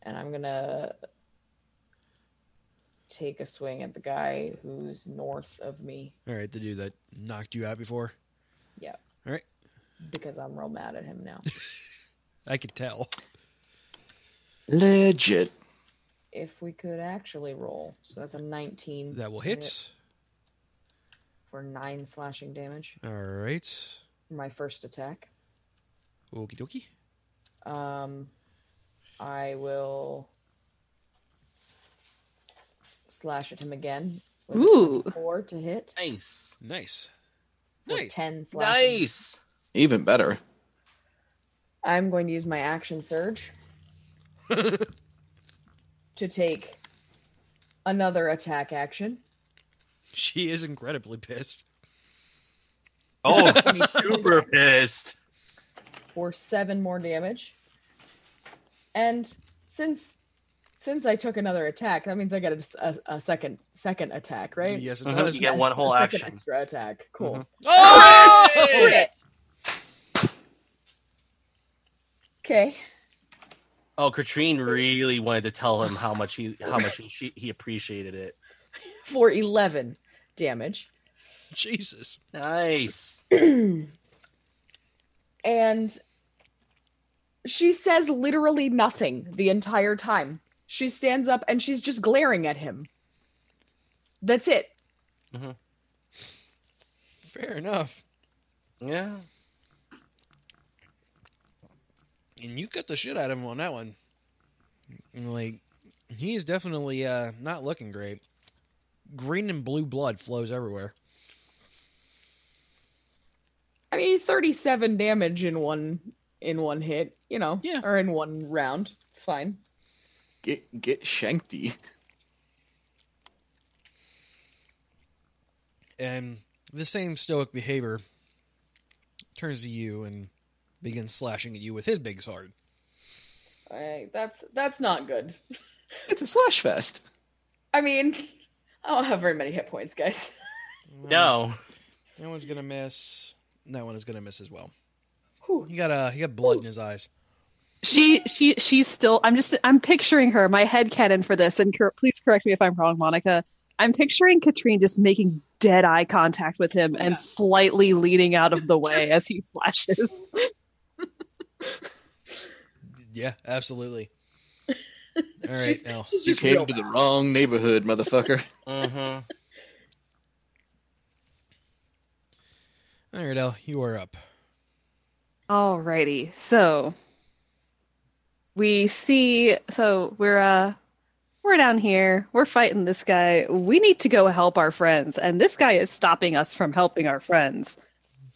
Speaker 7: And I'm gonna take a swing at the guy who's north of me.
Speaker 3: All right, the dude that knocked you out before.
Speaker 7: Yeah.
Speaker 3: All right.
Speaker 7: Because I'm real mad at him now.
Speaker 3: I could tell.
Speaker 6: Legit.
Speaker 7: If we could actually roll. So that's a 19.
Speaker 3: That will hit.
Speaker 7: For 9 slashing damage.
Speaker 3: All right.
Speaker 7: My first attack.
Speaker 3: Okie dokie.
Speaker 7: I will slash at him again. With
Speaker 5: Ooh.
Speaker 7: 4 to hit.
Speaker 4: Nice.
Speaker 3: Nice.
Speaker 7: With
Speaker 3: Nice.
Speaker 7: 10 slashing.
Speaker 4: Nice!
Speaker 6: Even better.
Speaker 7: I'm going to use my action surge to take another attack action.
Speaker 3: She is incredibly pissed.
Speaker 4: Oh, I'm super pissed.
Speaker 7: For 7 more damage. And since I took another attack, that means I get a second attack, right?
Speaker 3: Yes, it does.
Speaker 4: You get one whole
Speaker 7: A second
Speaker 4: action.
Speaker 7: extra attack. Cool.
Speaker 4: Mhm.
Speaker 3: Oh!
Speaker 7: Crit. Okay.
Speaker 4: Oh, Katrine really wanted to tell him how much he appreciated it.
Speaker 7: For 11 damage.
Speaker 3: Jesus.
Speaker 4: Nice.
Speaker 7: And she says literally nothing the entire time. She stands up and she's just glaring at him. That's it.
Speaker 4: Mm-hmm.
Speaker 3: Fair enough.
Speaker 4: Yeah.
Speaker 3: And you cut the shit out of him on that one. Like, he is definitely not looking great. Green and blue blood flows everywhere.
Speaker 7: I mean, 37 damage in one in one hit,
Speaker 3: Yeah.
Speaker 7: or in one round. It's fine.
Speaker 6: Get shanky.
Speaker 3: And the same stoic behavior turns to you and begins slashing at you with his big sword.
Speaker 7: That's not good.
Speaker 6: It's a slash fest.
Speaker 7: I mean, I don't have very many hit points, guys.
Speaker 4: No.
Speaker 3: That one's gonna miss. That one is gonna miss as well.
Speaker 7: Whew.
Speaker 3: He got blood in his eyes.
Speaker 5: She's still. I'm picturing her. My head canon for this, and please correct me if I'm wrong, Monica. I'm picturing Katrine just making dead eye contact with him and slightly leaning out of the way as he flashes.
Speaker 3: Yeah, absolutely. All right, now
Speaker 6: You came to the wrong neighborhood, motherfucker.
Speaker 4: Mm-hmm.
Speaker 3: all right, El, you are up.
Speaker 5: Alrighty, so we're down here. We're fighting this guy. We need to go help our friends, and this guy is stopping us from helping our friends.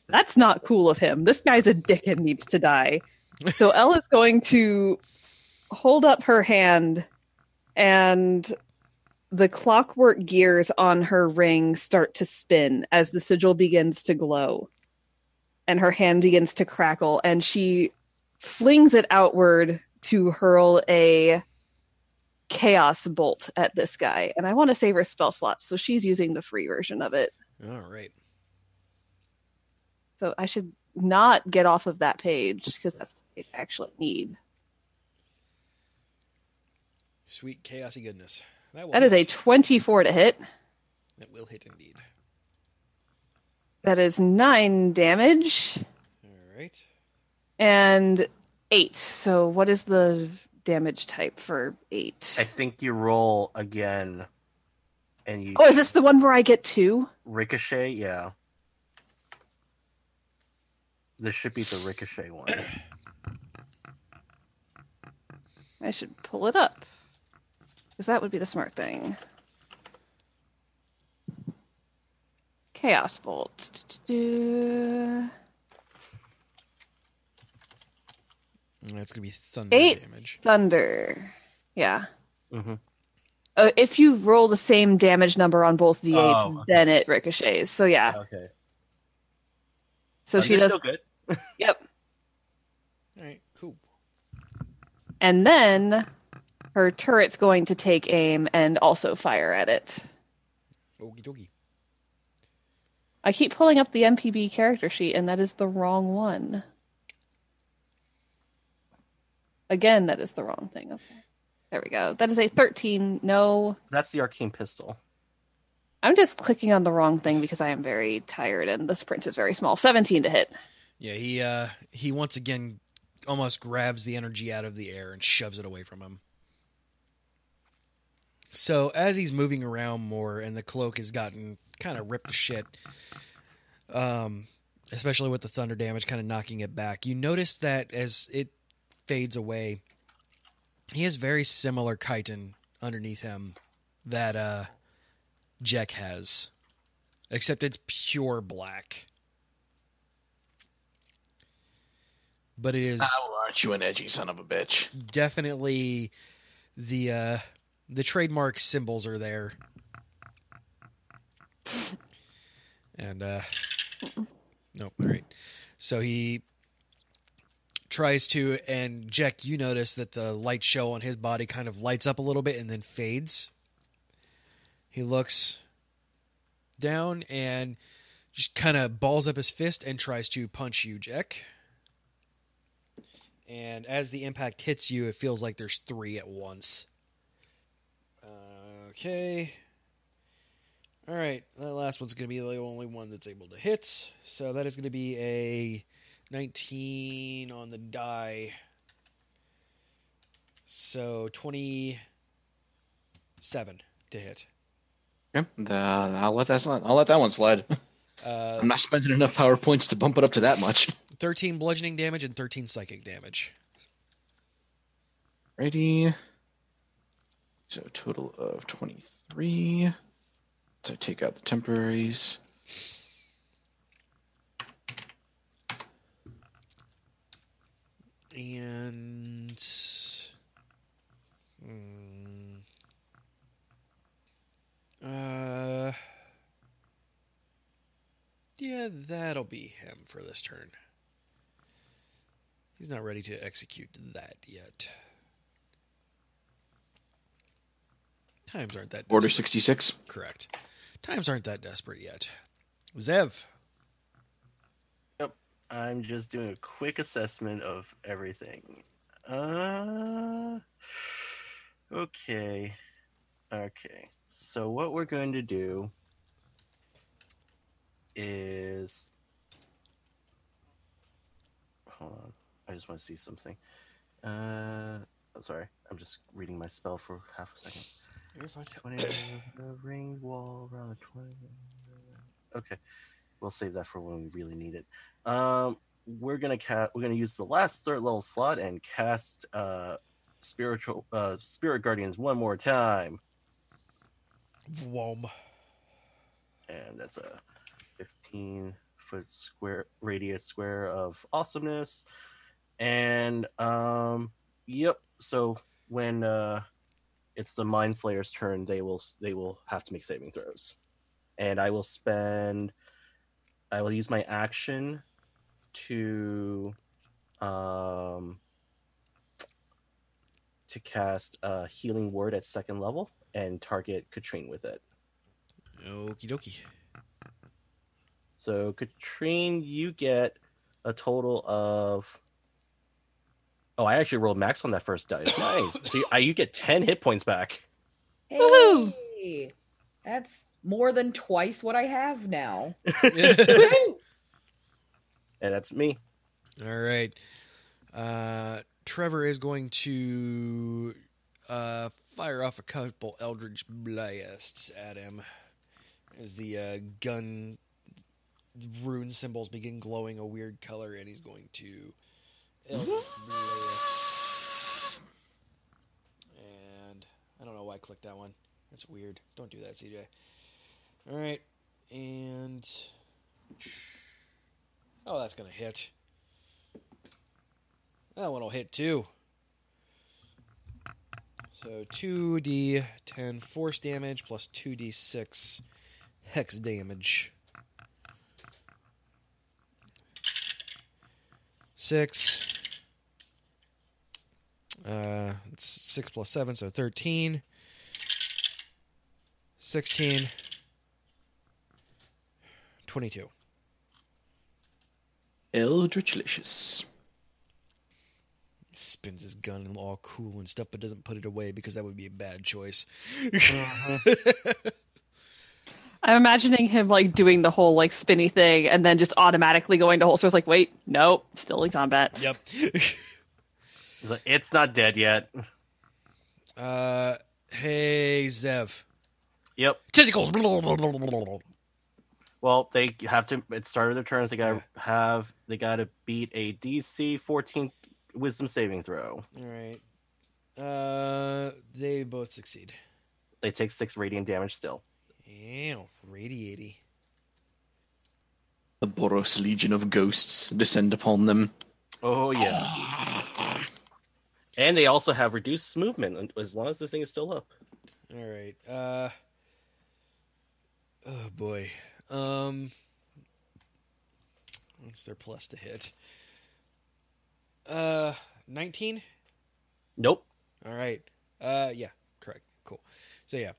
Speaker 5: That's not cool of him. This guy's a dick and needs to die. So Ella's going to hold up her hand, and the clockwork gears on her ring start to spin as the sigil begins to glow. And her hand begins to crackle, and she flings it outward to hurl a chaos bolt at this guy. And I want to save her spell slots, so she's using the free version of it.
Speaker 3: All right.
Speaker 5: So I should not get off of that page, because that's the page I actually need.
Speaker 3: Sweet chaosy goodness.
Speaker 5: That is a 24 to hit.
Speaker 3: That will hit indeed.
Speaker 5: That is 9 damage.
Speaker 3: All right.
Speaker 5: And 8. So what is the damage type for 8?
Speaker 4: I think you roll again, and you.
Speaker 5: Oh, is this the one where I get 2?
Speaker 4: Ricochet? Yeah. This should be the ricochet one.
Speaker 5: I should pull it up, because that would be the smart thing. Chaos Bolt.
Speaker 3: That's gonna be thunder
Speaker 5: 8
Speaker 3: damage.
Speaker 5: thunder. Yeah.
Speaker 4: Mm-hmm.
Speaker 5: If you roll the same damage number on both d8s,
Speaker 4: Oh, okay.
Speaker 5: then it ricochets. So yeah.
Speaker 4: Okay.
Speaker 5: So she does.
Speaker 4: Still good.
Speaker 5: Yep.
Speaker 3: All right, cool.
Speaker 5: And then her turret's going to take aim and also fire at it.
Speaker 3: Okie dokie.
Speaker 5: I keep pulling up the MPB character sheet, and that is the wrong one. Again, that is the wrong thing. Okay. There we go. That is a 13. No.
Speaker 4: That's the arcane pistol.
Speaker 5: I'm just clicking on the wrong thing because I am very tired, and the sprint is very small. 17 to hit.
Speaker 3: Yeah, he once again almost grabs the energy out of the air and shoves it away from him. So as he's moving around more and the cloak has gotten kind of ripped to shit, especially with the thunder damage kind of knocking it back, you notice that as it fades away, he has very similar chitin underneath him that Jack has, except it's pure black. But it is
Speaker 6: Aren't you an edgy son of a bitch?
Speaker 3: definitely the trademark symbols are there. And nope, all right. So he tries to, and Jack, you notice that the light show on his body kind of lights up a little bit and then fades. He looks down and just kind of balls up his fist and tries to punch you, Jack. And as the impact hits you, it feels like there's 3 at once. Okay. All right. That last one's going to be the only one that's able to hit. So that is going to be a 19 on the die. So 27 to hit.
Speaker 6: Yeah, I'll let that one slide. I'm not spending enough power points to bump it up to that much.
Speaker 3: 13 bludgeoning damage and 13 psychic damage.
Speaker 6: Ready. So a total of 23. So take out the temporaries.
Speaker 3: And yeah, that'll be him for this turn. He's not ready to execute that yet. Times aren't that desperate.
Speaker 6: Order 66.
Speaker 3: Correct. Times aren't that desperate yet. Zev.
Speaker 4: Yep. I'm just doing a quick assessment of everything. Okay. So what we're going to do is... Hold on. I just want to see something. I'm sorry. I'm just reading my spell for half a second.
Speaker 3: You're fine.
Speaker 4: 20 ring wall around 20. Okay, we'll save that for when we really need it. We're gonna use the last third level slot and cast spirit guardians one more time.
Speaker 3: Wom.
Speaker 4: And that's a 15-foot square radius square of awesomeness. And yep. So when it's the Mind Flayer's turn, they will have to make saving throws. And I will use my action to cast a healing word at second level and target Katrine with it.
Speaker 3: Okie dokie.
Speaker 4: So Katrine, you get a total of... Oh, I actually rolled max on that first dice. Nice. So you get 10 hit points back.
Speaker 7: Hey, that's more than twice what I have now.
Speaker 4: And that's me.
Speaker 3: All right. Trevor is going to fire off a couple Eldritch blasts at him as the gun rune symbols begin glowing a weird color, and he's going to Eldritch blast. And I don't know why I clicked that one. That's weird. Don't do that, CJ. All right. And... Oh, that's going to hit. That one will hit too. So 2d10 force damage plus 2d6 hex damage. 6. It's 6 plus 7, so 13. 16. 22.
Speaker 6: Eldritchlicious.
Speaker 3: He spins his gun all cool and stuff, but doesn't put it away because that would be a bad choice.
Speaker 5: I'm imagining him like doing the whole like spinny thing and then just automatically going to holsters like, wait, nope, still in combat.
Speaker 3: Yep.
Speaker 4: He's like, it's not dead yet.
Speaker 3: Hey, Zev.
Speaker 4: Yep.
Speaker 3: Tentacles.
Speaker 4: Well, they have to. At start of their turns, they gotta beat a DC 14 Wisdom saving throw.
Speaker 3: All right. They both succeed.
Speaker 4: They take 6 radiant damage still.
Speaker 3: Ew, radiaty.
Speaker 6: The Boros Legion of Ghosts descend upon them.
Speaker 4: Oh yeah. And they also have reduced movement as long as this thing is still up.
Speaker 3: All right. Oh boy. What's their plus to hit? 19?
Speaker 4: Nope.
Speaker 3: All right. Yeah, correct. Cool. So yeah.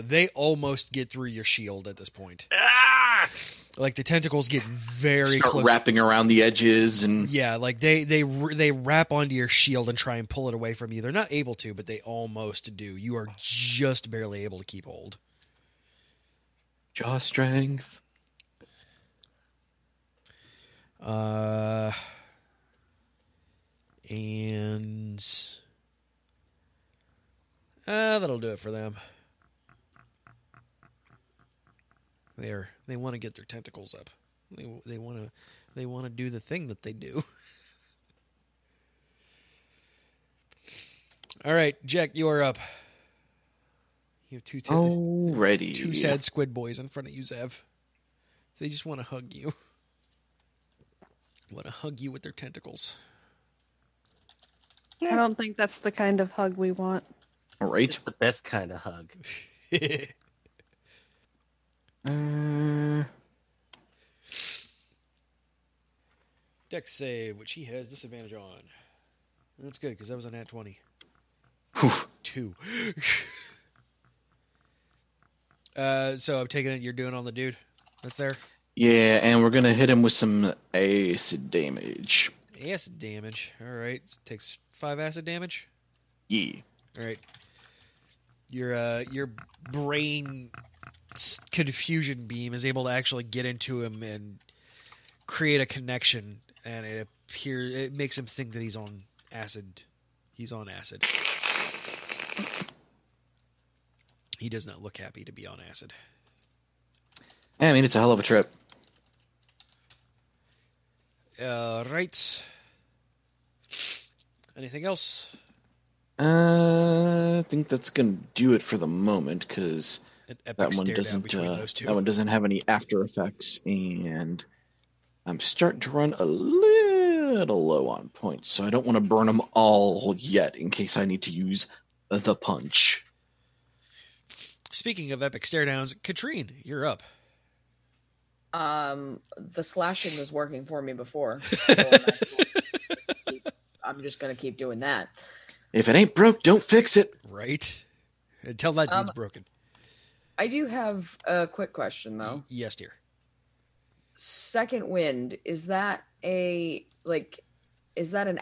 Speaker 3: They almost get through your shield at this point.
Speaker 4: Ah!
Speaker 3: Like the tentacles get very
Speaker 6: Start
Speaker 3: close.
Speaker 6: wrapping around the edges and
Speaker 3: Yeah, like they wrap onto your shield and try and pull it away from you. They're not able to, but they almost do. You are just barely able to keep hold.
Speaker 6: jaw strength.
Speaker 3: And that'll do it for them. They want to get their tentacles up. They want to do the thing that they do. All right, Jack, you are up. You have
Speaker 6: Alrighty.
Speaker 3: two sad squid boys in front of you, Zev. They just want to hug you. Want to hug you with their tentacles.
Speaker 5: I don't think that's the kind of hug we want.
Speaker 6: All right.
Speaker 4: It's the best kind of hug.
Speaker 3: Dex save, which he has disadvantage on. That's good, because that was a nat 20.
Speaker 6: Whew.
Speaker 3: 2. So I'm taking it you're doing on the dude that's there?
Speaker 6: Yeah, and we're gonna hit him with some acid damage.
Speaker 3: Acid damage. Alright. Takes 5 acid damage.
Speaker 6: Yeah.
Speaker 3: Alright. Your brain confusion beam is able to actually get into him and create a connection, and it makes him think that he's on acid. He's on acid. He does not look happy to be on acid.
Speaker 6: I mean, it's a hell of a trip.
Speaker 3: Right. Anything else?
Speaker 6: I think that's gonna do it for the moment because
Speaker 3: An epic
Speaker 6: that one
Speaker 3: stare down
Speaker 6: doesn't.
Speaker 3: between those two.
Speaker 6: That one doesn't have any after effects, and I'm starting to run a little low on points, so I don't want to burn them all yet in case I need to use the punch.
Speaker 3: Speaking of epic stare downs, Katrine, you're up.
Speaker 7: The slashing was working for me before. So I'm just gonna keep doing that.
Speaker 6: If it ain't broke, don't fix it.
Speaker 3: Right? Until that dude's broken.
Speaker 7: I do have a quick question though.
Speaker 3: Yes, dear.
Speaker 7: Second wind, is that an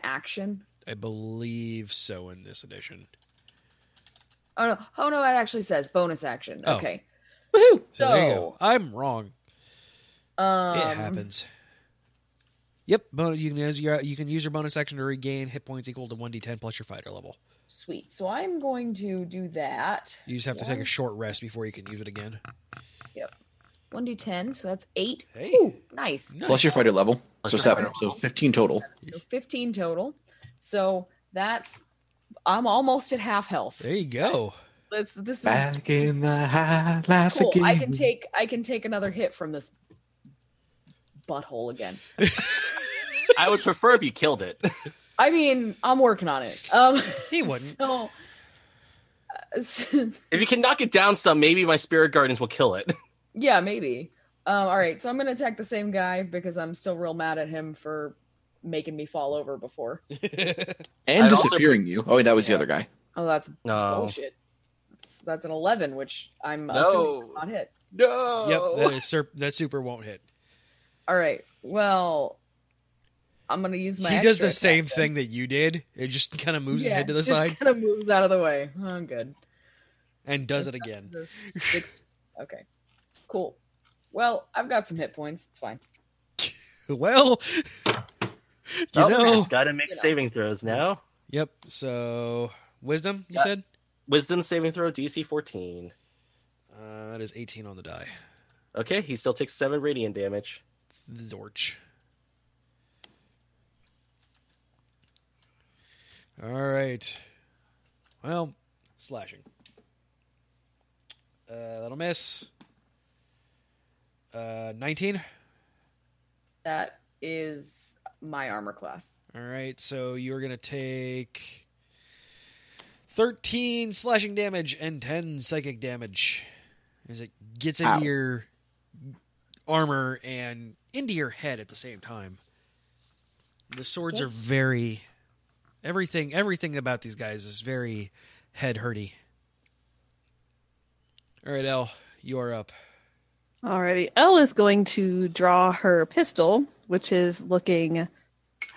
Speaker 7: action?
Speaker 3: I believe so in this edition.
Speaker 7: Oh no, it actually says bonus action.
Speaker 3: Oh.
Speaker 7: Okay.
Speaker 6: Woohoo!
Speaker 3: So there you go. I'm wrong. It happens. Yep, you can use your bonus action to regain hit points equal to 1d10 plus your fighter level.
Speaker 7: Sweet. So I'm going to do that.
Speaker 3: You just have to take a short rest before you can use it again.
Speaker 7: Yep. 1d10, so that's 8.
Speaker 3: Hey.
Speaker 7: Ooh, nice.
Speaker 6: Plus your fighter level,
Speaker 4: Plus
Speaker 6: so
Speaker 4: your
Speaker 6: 7,
Speaker 4: fighter
Speaker 6: so 15 total.
Speaker 7: So 15 total. So I'm almost at half health.
Speaker 3: There you go.
Speaker 7: This is
Speaker 6: Back in the high life
Speaker 7: cool.
Speaker 6: again.
Speaker 7: I can take another hit from this butthole again.
Speaker 4: I would prefer if you killed it.
Speaker 7: I mean, I'm working on it.
Speaker 3: He wouldn't.
Speaker 7: So,
Speaker 4: If you can knock it down some, maybe my spirit guardians will kill it.
Speaker 7: yeah, maybe. All right, so I'm gonna attack the same guy because I'm still real mad at him for making me fall over before.
Speaker 6: And
Speaker 4: I'd
Speaker 6: disappearing you. Oh, that was the other guy.
Speaker 7: Oh, that's
Speaker 4: No.
Speaker 7: bullshit. That's an 11, which I'm
Speaker 4: No.
Speaker 7: assuming will not hit.
Speaker 4: No.
Speaker 3: Yep, that super won't hit.
Speaker 7: All right, well, I'm gonna use my.
Speaker 3: He does the
Speaker 7: extra
Speaker 3: same
Speaker 7: attack
Speaker 3: thing that you did. It just kind of moves his head to the
Speaker 7: just
Speaker 3: side
Speaker 7: kind of moves out of the way. Oh, good.
Speaker 3: and does it again.
Speaker 7: The 6. Okay, cool. Well, I've got some hit points. It's fine.
Speaker 3: Well, you know.
Speaker 4: Got to make saving throws now.
Speaker 3: Yep. So wisdom, you said.
Speaker 4: Wisdom saving throw DC 14.
Speaker 3: That is 18 on the die.
Speaker 4: Okay, he still takes 7 radiant damage.
Speaker 3: Zorch. All right. Well, slashing. That'll miss. 19.
Speaker 7: That is my armor class.
Speaker 3: All right, so you're going to take 13 slashing damage and 10 psychic damage as it gets into your armor and into your head at the same time. The swords are very... Everything about these guys is very head-hurty. All right, Elle, you are up.
Speaker 5: Alrighty, Elle is going to draw her pistol, which is looking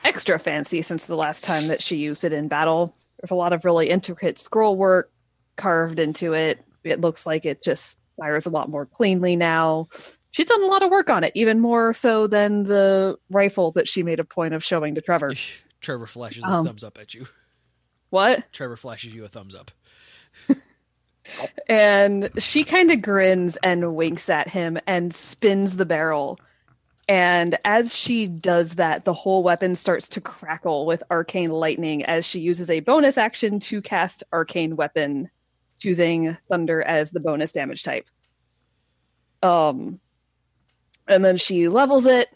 Speaker 5: extra fancy since the last time that she used it in battle. There's a lot of really intricate scroll work carved into it. It looks like it just fires a lot more cleanly now. She's done a lot of work on it, even more so than the rifle that she made a point of showing to Trevor.
Speaker 3: Trevor flashes a thumbs up at you.
Speaker 5: What?
Speaker 3: Trevor flashes you a thumbs up.
Speaker 5: And she kind of grins and winks at him and spins the barrel. And as she does that, the whole weapon starts to crackle with arcane lightning as she uses a bonus action to cast arcane weapon, choosing thunder as the bonus damage type. And then she levels it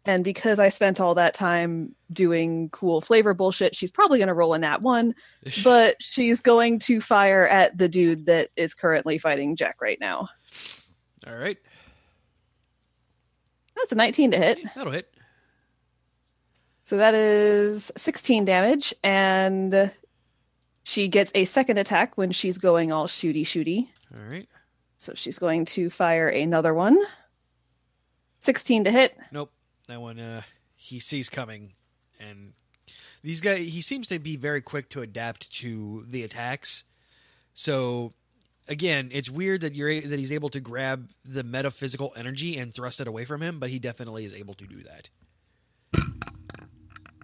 Speaker 5: And because I spent all that time doing cool flavor bullshit, she's probably going to roll a nat 1, but she's going to fire at the dude that is currently fighting Jack right now.
Speaker 3: All right.
Speaker 5: That's a 19 to hit.
Speaker 3: That'll hit.
Speaker 5: So that is 16 damage, and she gets a second attack when she's going all shooty.
Speaker 3: All right.
Speaker 5: So she's going to fire another one. 16 to hit.
Speaker 3: Nope. That one he sees coming, and these guys, he seems to be very quick to adapt to the attacks. So again, it's weird that that he's able to grab the metaphysical energy and thrust it away from him, but he definitely is able to do that.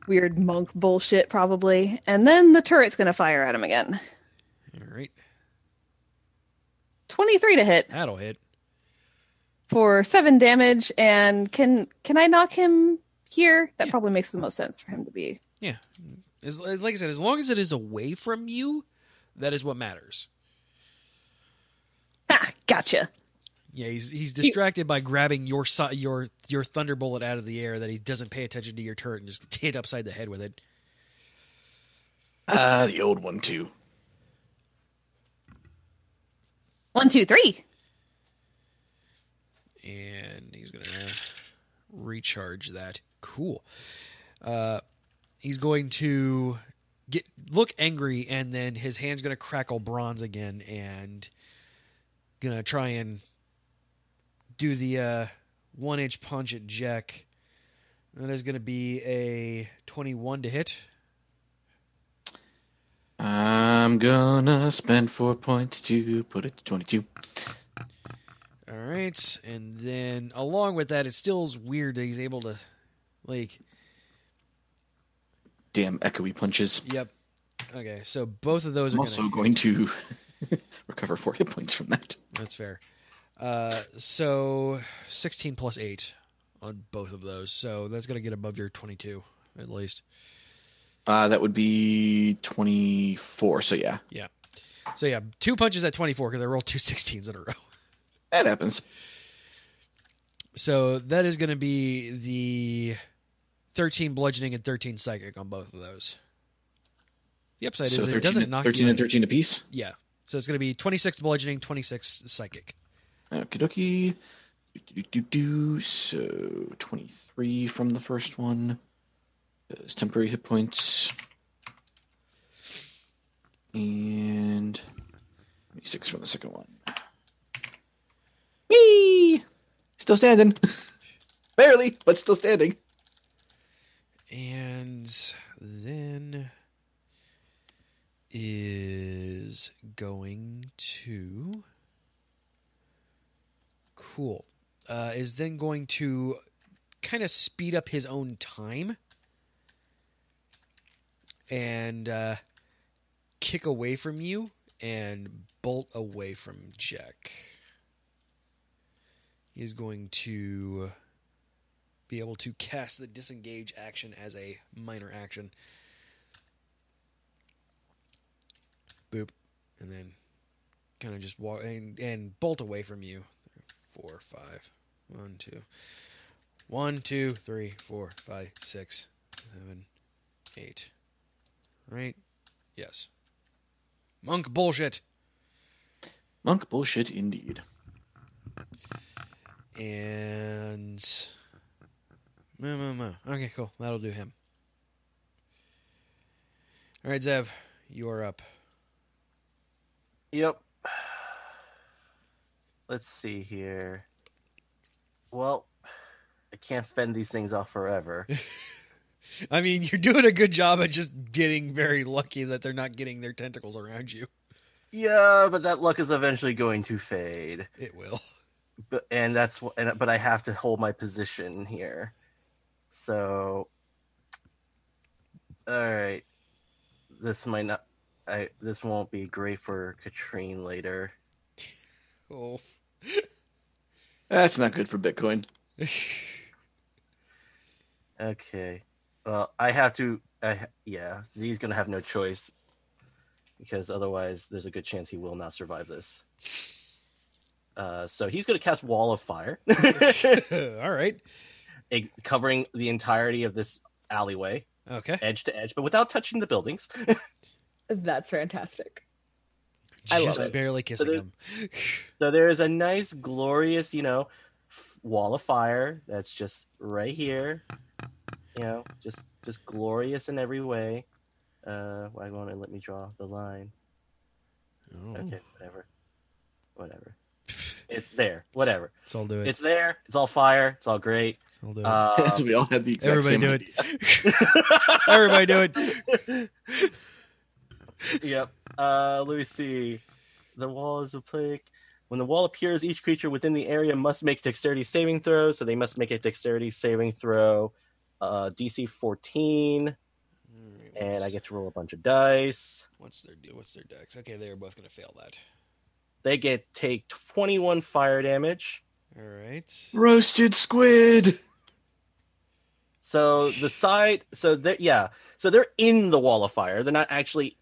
Speaker 5: Weird monk bullshit, probably. And then the turret's going to fire at him again.
Speaker 3: All right.
Speaker 5: 23 to hit.
Speaker 3: That'll hit.
Speaker 5: For 7 damage, and can I knock him here? That
Speaker 3: Yeah.
Speaker 5: probably makes the most sense for him to be.
Speaker 3: Yeah. Like I said, as long as it is away from you, that is what matters.
Speaker 5: Ah, gotcha.
Speaker 3: Yeah, he's distracted by grabbing your thunderbolt out of the air that he doesn't pay attention to your turret and just hit upside the head with it.
Speaker 6: The old one, too.
Speaker 5: 1, 2, 3.
Speaker 3: And he's going to recharge that. Cool. He's going to look angry, and then his hand's going to crackle bronze again, and going to try and do the 1-inch punch at Jack. That is going to be a 21 to hit.
Speaker 6: I'm gonna spend 4 points to put it to 22.
Speaker 3: All right, and then along with that, it still is weird that he's able to, like...
Speaker 6: Damn echoey punches.
Speaker 3: Yep. Okay, so both of those
Speaker 6: I'm
Speaker 3: are
Speaker 6: also going to recover 4 hit points from that.
Speaker 3: That's fair. So 16 plus 8 on both of those, so that's going to get above your 22, at least.
Speaker 6: That would be 24, so yeah.
Speaker 3: Yeah. So yeah, 2 punches at 24 because I rolled 2 16s in a row.
Speaker 6: That happens.
Speaker 3: So that is going to be the 13 bludgeoning and 13 psychic on both of those. The upside
Speaker 6: So
Speaker 3: is
Speaker 6: 13,
Speaker 3: it doesn't knock
Speaker 6: 13
Speaker 3: you
Speaker 6: and 13 apiece?
Speaker 3: Yeah. So it's going to be 26 bludgeoning, 26 psychic.
Speaker 6: Okie dokie. So 23 from the first one. It's temporary hit points. And 26 from the second one. Whee! Still standing. Barely, but still standing.
Speaker 3: And then is going to... Cool. Is then going to kind of speed up his own time and kick away from you and bolt away from Jack. He's going to be able to cast the disengage action as a minor action. Boop. And then kind of just walk and bolt away from you. 4, 5. 1, 2. 1, 2, 3, 4, 5, 6, 7, 8. Right? Yes. Monk bullshit.
Speaker 6: Monk bullshit indeed.
Speaker 3: And... Okay, cool. That'll do him. All right, Zev, you are up.
Speaker 4: Yep. Let's see here. Well, I can't fend these things off forever.
Speaker 3: I mean, you're doing a good job at just getting very lucky that they're not getting their tentacles around you.
Speaker 4: Yeah, but that luck is eventually going to fade.
Speaker 3: It will.
Speaker 4: But I have to hold my position here. So, all right. This won't be great for Katrine later.
Speaker 3: Oh.
Speaker 6: That's not good for Bitcoin.
Speaker 4: Okay. Well, I have to. Z's gonna have no choice because otherwise, there's a good chance he will not survive this. So he's gonna cast Wall of Fire.
Speaker 3: All right.
Speaker 4: covering the entirety of this alleyway,
Speaker 3: Okay.
Speaker 4: edge to edge, but without touching the buildings.
Speaker 7: That's fantastic. I love
Speaker 3: Just
Speaker 7: it.
Speaker 3: barely kissing him.
Speaker 4: So there is a nice, glorious, wall of fire that's just right here. Just glorious in every way. Why won't it let me draw the line?
Speaker 3: Oh.
Speaker 4: Okay, whatever. It's there. Whatever.
Speaker 3: Let's all do it.
Speaker 4: It's there. It's all fire. It's all great.
Speaker 3: Let's all do it.
Speaker 6: We all had the exact
Speaker 3: Everybody
Speaker 6: same
Speaker 3: do
Speaker 6: idea.
Speaker 3: it. Everybody do it.
Speaker 4: Yep. Let me see. The wall is a plague. When the wall appears, each creature within the area must make dexterity saving throws. So they must make a dexterity saving throw, DC 14, and I get to roll a bunch of dice.
Speaker 3: What's their dex? Okay, they're both going to fail that.
Speaker 4: They take 21 fire damage.
Speaker 3: All right.
Speaker 6: Roasted squid.
Speaker 4: So the side, so they're in the wall of fire. They're not actually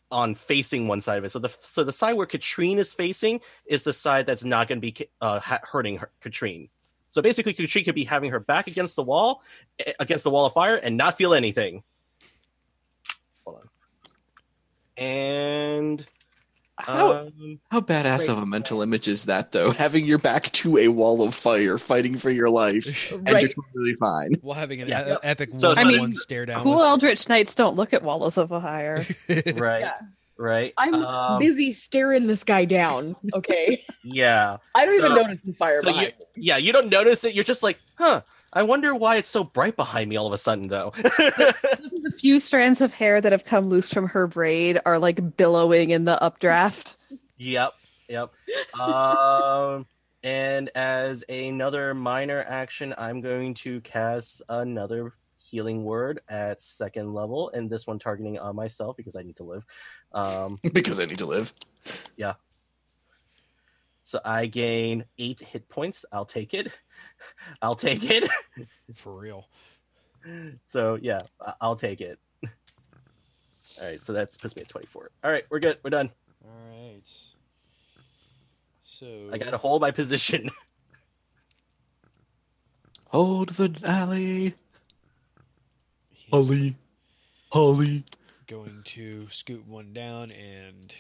Speaker 4: on facing one side of it. So the side where Katrine is facing is the side that's not going to be hurting Katrine. So basically, Katrine could be having her back against the wall of fire, and not feel anything. Hold on. And
Speaker 6: How badass of a mental image is that, though? Having your back to a wall of fire, fighting for your life, and you're totally fine.
Speaker 3: Well, having an
Speaker 4: Yeah.
Speaker 3: epic
Speaker 4: So-
Speaker 3: one-on-one stare down.
Speaker 5: Cool
Speaker 3: with-
Speaker 5: Eldritch Knights don't look at walls of fire.
Speaker 4: right,
Speaker 7: Yeah.
Speaker 4: right.
Speaker 7: I'm busy staring this guy down. Okay,
Speaker 4: Yeah.
Speaker 7: I don't even
Speaker 4: So-
Speaker 7: notice the fire
Speaker 4: So
Speaker 7: behind.
Speaker 4: you don't notice it. You're just like, huh. I wonder why it's so bright behind me all of a sudden, though.
Speaker 5: The few strands of hair that have come loose from her braid are like billowing in the updraft.
Speaker 4: Yep. And as another minor action, I'm going to cast another healing word at 2nd level, and this one targeting on myself because I need to live.
Speaker 6: Because I need to live.
Speaker 4: Yeah. So I gain 8 hit points. I'll take it.
Speaker 3: For real.
Speaker 4: So yeah, I'll take it. All right. So that puts me at 24. All right, we're good. We're done.
Speaker 3: All right. So
Speaker 4: I gotta hold my position.
Speaker 6: Hold the alley. Holly.
Speaker 3: going to scoot one down and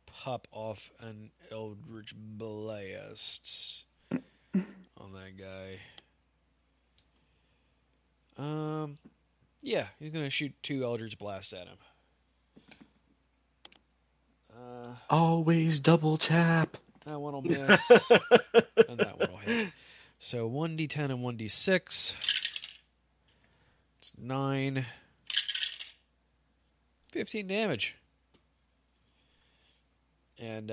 Speaker 3: pop off an Eldritch Blast on that guy. Yeah, he's gonna shoot 2 Eldritch Blasts at him.
Speaker 6: Always double tap.
Speaker 3: That one will miss, and that one will hit. So 1d10 and 1d6. It's 9. 15 damage. And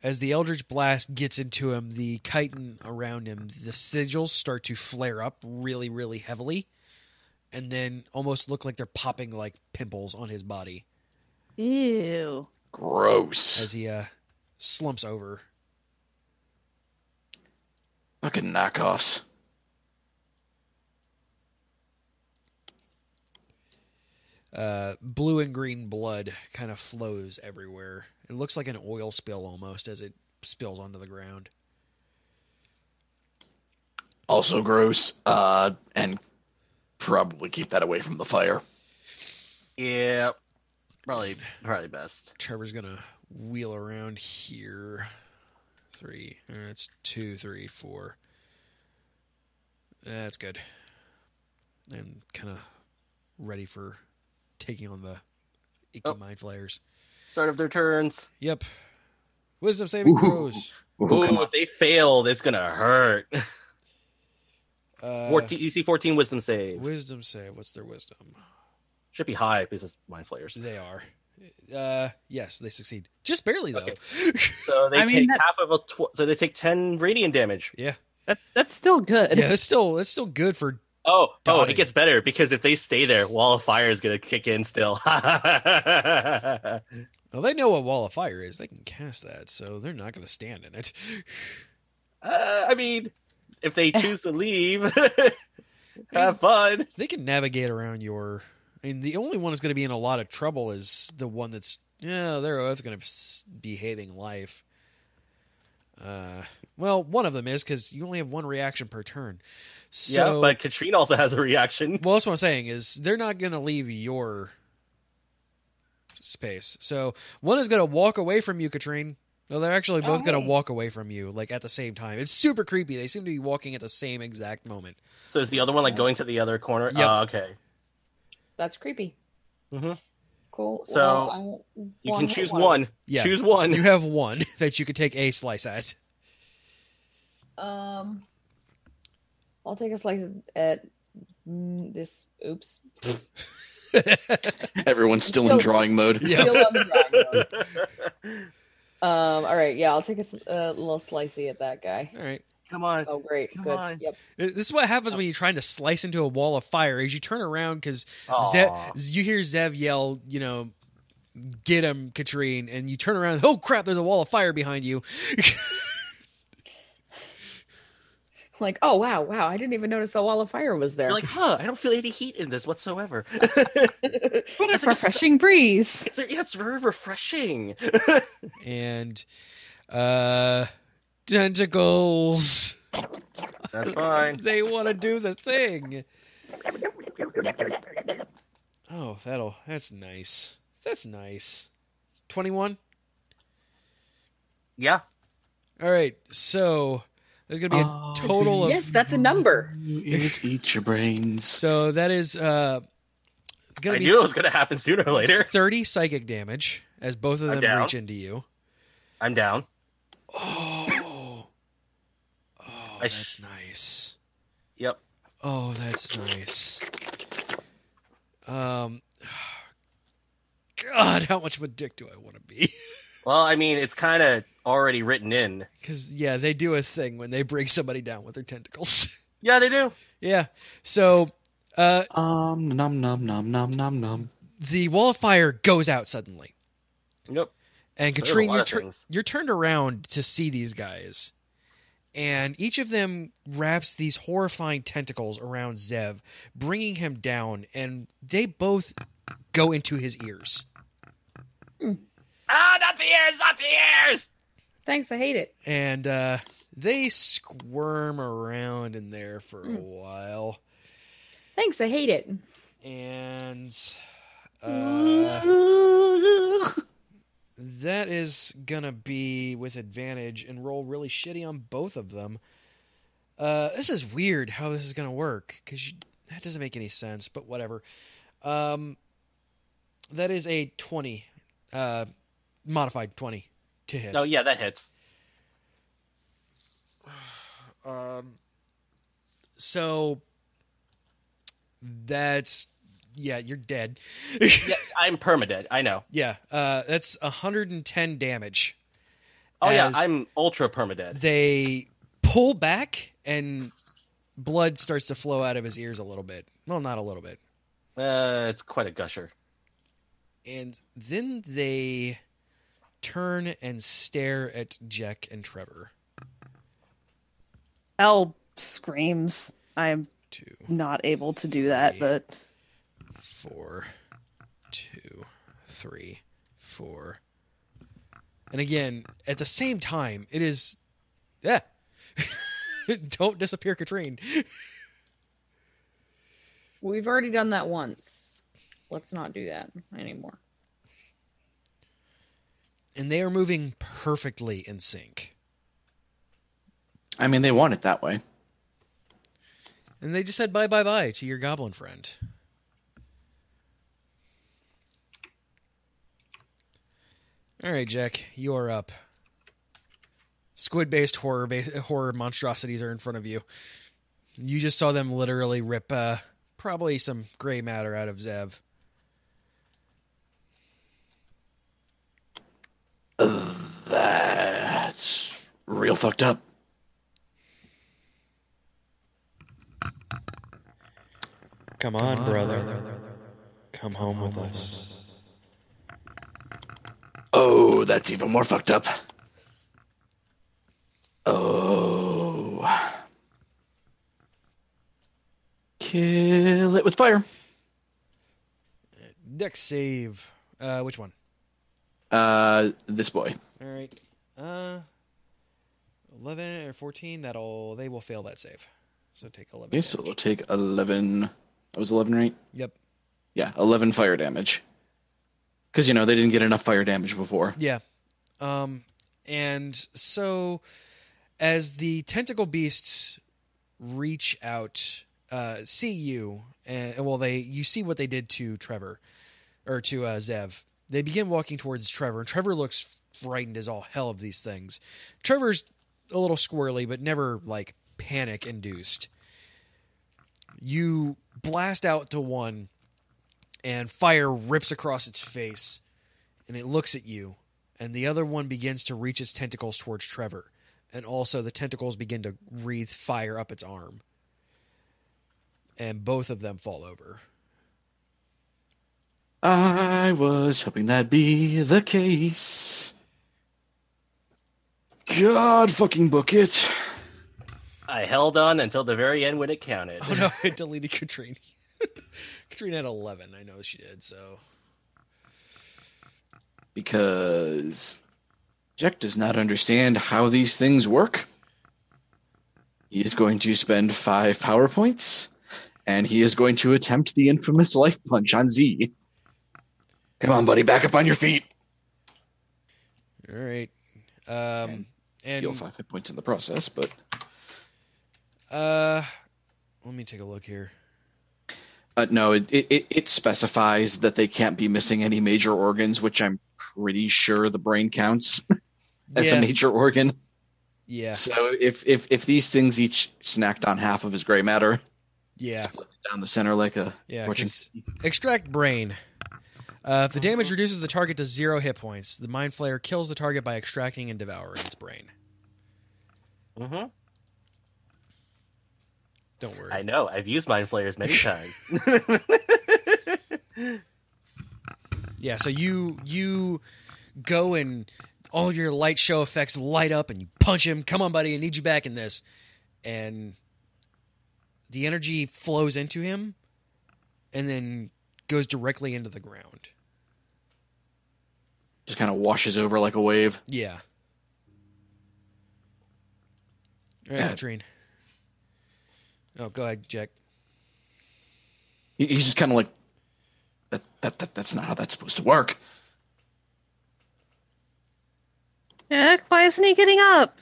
Speaker 3: as the Eldritch Blast gets into him, the chitin around him, the sigils start to flare up really, really heavily, and then almost look like they're popping like pimples on his body
Speaker 5: Ew.
Speaker 6: Gross.
Speaker 3: as he slumps over.
Speaker 6: Fucking knockoffs.
Speaker 3: Blue and green blood kind of flows everywhere. It looks like an oil spill almost as it spills onto the ground.
Speaker 6: Also gross. And probably keep that away from the fire.
Speaker 4: Yeah, probably best.
Speaker 3: Trevor's gonna wheel around here. 3. That's 2, 3, 4. That's good. And kind of ready for taking on the icky mind flayers.
Speaker 4: Start of their turns.
Speaker 3: Yep. Wisdom saving throws.
Speaker 4: Ooh,
Speaker 6: come on.
Speaker 4: if they failed, it's gonna hurt.
Speaker 3: 14.
Speaker 4: DC 14 wisdom save.
Speaker 3: Wisdom save. What's their wisdom?
Speaker 4: Should be high because it's mind flayers.
Speaker 3: They are. Yes, they succeed. Just barely though.
Speaker 4: Okay. So they
Speaker 5: I mean,
Speaker 4: take half of so they take 10 radiant damage.
Speaker 3: Yeah.
Speaker 5: That's still good.
Speaker 3: Yeah, it's still good for.
Speaker 4: Oh,
Speaker 3: Dotting.
Speaker 4: it gets better because if they stay there, Wall of Fire is gonna kick in still.
Speaker 3: Well, they know what Wall of Fire is. They can cast that, so they're not going to stand in it.
Speaker 4: I mean, if they choose to leave, have fun.
Speaker 3: They can navigate around your. I mean, the only one that's going to be in a lot of trouble is the one that's. Yeah, they're both going to be hating life. Well, one of them is because you only have one reaction per turn. So,
Speaker 4: yeah, but Katrine also has a reaction.
Speaker 3: Well, that's what I'm saying is they're not going to leave your space. So one is going to walk away from you, Katrine. No, they're actually both going to walk away from you, like at the same time. It's super creepy. They seem to be walking at the same exact moment.
Speaker 4: So is the other one like going to the other corner?
Speaker 3: Yep.
Speaker 4: Okay.
Speaker 7: That's creepy.
Speaker 4: Mm-hmm.
Speaker 7: Cool.
Speaker 4: So you can choose one.
Speaker 3: Yeah.
Speaker 4: Choose one.
Speaker 3: You have one that you could take a slice at.
Speaker 7: I'll take a slice at this. Oops.
Speaker 6: Everyone's still in drawing mode.
Speaker 3: Yeah.
Speaker 7: Still on the drawing board. All right. Yeah, I'll take a little slicey at that guy.
Speaker 3: All right.
Speaker 4: Come on.
Speaker 7: Oh, great.
Speaker 4: Come
Speaker 7: Good.
Speaker 4: on.
Speaker 7: Yep.
Speaker 3: This is what happens when you're trying to slice into a wall of fire. Is you turn around because you hear Zev yell, get him, Katrine, and you turn around. Oh crap! There's a wall of fire behind you.
Speaker 7: Like, oh wow! I didn't even notice a wall of fire was there.
Speaker 4: You're like, I don't feel any heat in this whatsoever.
Speaker 5: What a refreshing breeze.
Speaker 4: It's very refreshing.
Speaker 3: And tentacles.
Speaker 4: That's fine.
Speaker 3: They want to do the thing. Oh, that's nice. That's nice. 21?
Speaker 4: Yeah.
Speaker 3: All right, so there's going to be a total of...
Speaker 7: Yes, that's a number.
Speaker 6: Is eat your brains.
Speaker 3: So that is...
Speaker 4: I knew it was going to happen sooner or later.
Speaker 3: 30 psychic damage as both of them reach into you.
Speaker 4: I'm down.
Speaker 3: Oh, that's nice.
Speaker 4: Yep.
Speaker 3: Oh, that's nice. God, how much of a dick do I want to be?
Speaker 4: Well, I mean, it's kind of already written in.
Speaker 3: Because, yeah, they do a thing when they bring somebody down with their tentacles.
Speaker 4: Yeah, they do.
Speaker 3: Yeah. So,
Speaker 6: Nom nom nom nom nom nom.
Speaker 3: the wall of fire goes out suddenly.
Speaker 4: Yep.
Speaker 3: And
Speaker 4: There's
Speaker 3: Katrine,
Speaker 4: a lot of things.
Speaker 3: you're turned around to see these guys. And each of them wraps these horrifying tentacles around Zev, bringing him down, and they both go into his ears.
Speaker 4: Ah, not the ears, not the ears!
Speaker 7: Thanks, I hate it.
Speaker 3: And they squirm around in there for a while.
Speaker 7: Thanks, I hate it.
Speaker 3: And that is gonna be with advantage and roll really shitty on both of them. This is weird how this is gonna work because that doesn't make any sense. But whatever. That is a 20, modified 20 to hit.
Speaker 4: Oh yeah, that hits.
Speaker 3: So that's you're dead.
Speaker 4: Yeah, I'm permadead. I know.
Speaker 3: Yeah, that's 110 damage.
Speaker 4: Oh yeah,
Speaker 3: As
Speaker 4: I'm ultra permadead.
Speaker 3: they pull back and blood starts to flow out of his ears a little bit. Well, not a little bit.
Speaker 4: It's quite a gusher.
Speaker 3: And then they turn and stare at Jack and Trevor.
Speaker 5: Elle screams. I'm
Speaker 3: 2,
Speaker 5: not able to do that, but
Speaker 3: 4, 2, 3, 4. And again, at the same time, it is... Yeah. Don't disappear, Katrine.
Speaker 7: We've already done that once. Let's not do that anymore.
Speaker 3: And they are moving perfectly in sync.
Speaker 6: I mean, they want it that way.
Speaker 3: And they just said bye to your goblin friend. All right, Jack, you're up. Squid-based horror monstrosities are in front of you. You just saw them literally rip probably some gray matter out of Zev.
Speaker 6: That's real fucked up.
Speaker 3: Come on, brother. Come home with us.
Speaker 6: Oh, that's even more fucked up. Oh. Kill it with fire.
Speaker 3: Dex save. Which one?
Speaker 6: This boy.
Speaker 3: All right. 11 or 14. They will fail that save. So take 11.
Speaker 6: Okay, so they'll take 11. That was 11, right?
Speaker 3: Yep.
Speaker 6: Yeah, 11 fire damage. Because, they didn't get enough fire damage before.
Speaker 3: Yeah. And so as the tentacle beasts reach out, see you, and you see what they did to Trevor, or to Zev. They begin walking towards Trevor, and Trevor looks frightened as all hell of these things. Trevor's a little squirrely, but never like panic induced. You blast out to one, and fire rips across its face, and it looks at you, and the other one begins to reach its tentacles towards Trevor, and also the tentacles begin to breathe fire up its arm, and both of them fall over.
Speaker 6: I was hoping that'd be the case. God fucking book it.
Speaker 4: I held on until the very end when it counted.
Speaker 3: Oh no, it deleted Katrine. Katrine had 11. I know she did, so.
Speaker 6: Because Jack does not understand how these things work. He is going to spend 5 power points, and he is going to attempt the infamous life punch on Z. Come on, buddy, back up on your feet.
Speaker 3: All right.
Speaker 6: And heal 5 hit points in the process, but...
Speaker 3: let me take a look here.
Speaker 6: No, it specifies that they can't be missing any major organs, which I'm pretty sure the brain counts as a major organ.
Speaker 3: Yeah.
Speaker 6: So if these things each snacked on half of his gray matter, split it down the center like a
Speaker 3: extract brain. If the damage reduces the target to 0 hit points, the Mind Flayer kills the target by extracting and devouring its brain.
Speaker 4: Mm-hmm.
Speaker 3: Don't worry.
Speaker 4: I know. I've used Mind Flayers many times.
Speaker 3: Yeah, so you go and all your light show effects light up and you punch him. Come on, buddy, I need you back in this. And the energy flows into him and then goes directly into the ground.
Speaker 6: Just kind of washes over like a wave.
Speaker 3: Yeah. All right, Katrine. Oh, go ahead, Jack.
Speaker 6: He's just kind of like, that's not how that's supposed to work.
Speaker 5: Jack, why isn't he getting up?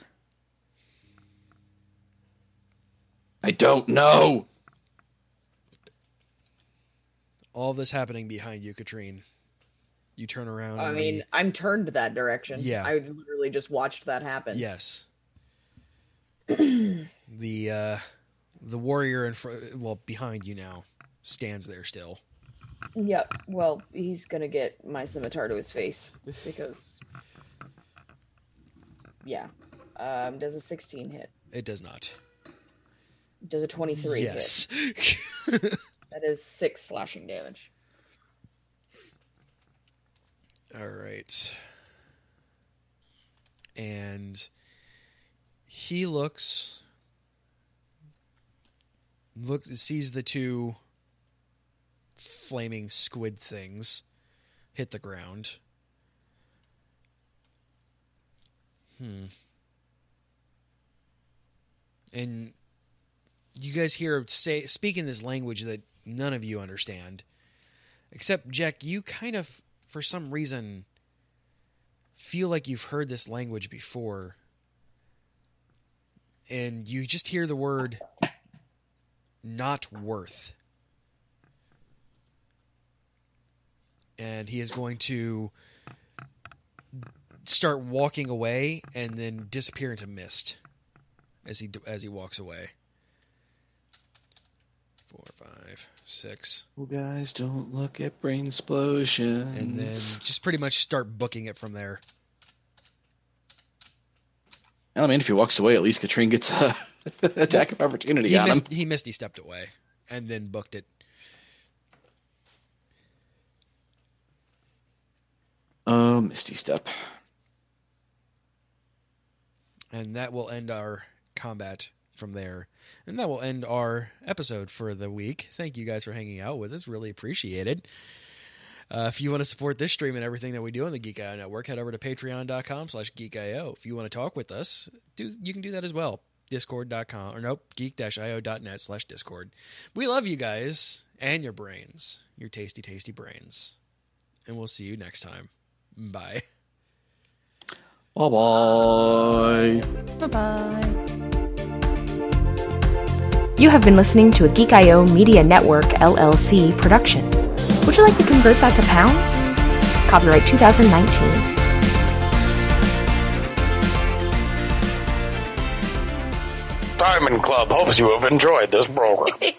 Speaker 6: I don't know.
Speaker 3: All this happening behind you, Katrine. You turn around.
Speaker 7: I mean, I'm turned that direction.
Speaker 3: Yeah.
Speaker 7: I literally just watched that happen.
Speaker 3: Yes. The warrior behind you now stands there still.
Speaker 7: Yep. Well, he's gonna get my scimitar to his face because, yeah. Does a 16 hit?
Speaker 3: It does not.
Speaker 7: Does a 23
Speaker 3: yes.
Speaker 7: hit? That is 6 slashing damage.
Speaker 3: All right. And he sees the 2 flaming squid things hit the ground. And you guys hear speaking this language that none of you understand. Except, Jack, you kind of, for some reason, feel like you've heard this language before. And you just hear the word, not worth. And he is going to start walking away and then disappear into mist as he walks away. 4, 5, 6.
Speaker 6: Well, guys, don't look at brain explosions.
Speaker 3: And then just pretty much start booking it from there.
Speaker 6: I mean, if he walks away, at least Katrine gets a attack of opportunity on him.
Speaker 3: He Misty stepped away and then booked it.
Speaker 6: Oh, Misty Step.
Speaker 3: And that will end our combat from there. And that will end our episode for the week. Thank you guys for hanging out with us. Really appreciate it. If you want to support this stream and everything that we do on the Geek.io network, head over to patreon.com/geek.io. If you want to talk with us, you can do that as well. Discord.com, or nope, geek-io.net/Discord. We love you guys and your brains, your tasty, tasty brains. And we'll see you next time. Bye.
Speaker 6: Bye-bye.
Speaker 5: Bye-bye.
Speaker 8: You have been listening to a Geek.io Media Network, LLC production. Would you like to convert that to pounds? Copyright 2019.
Speaker 9: Diamond Club hopes you have enjoyed this program.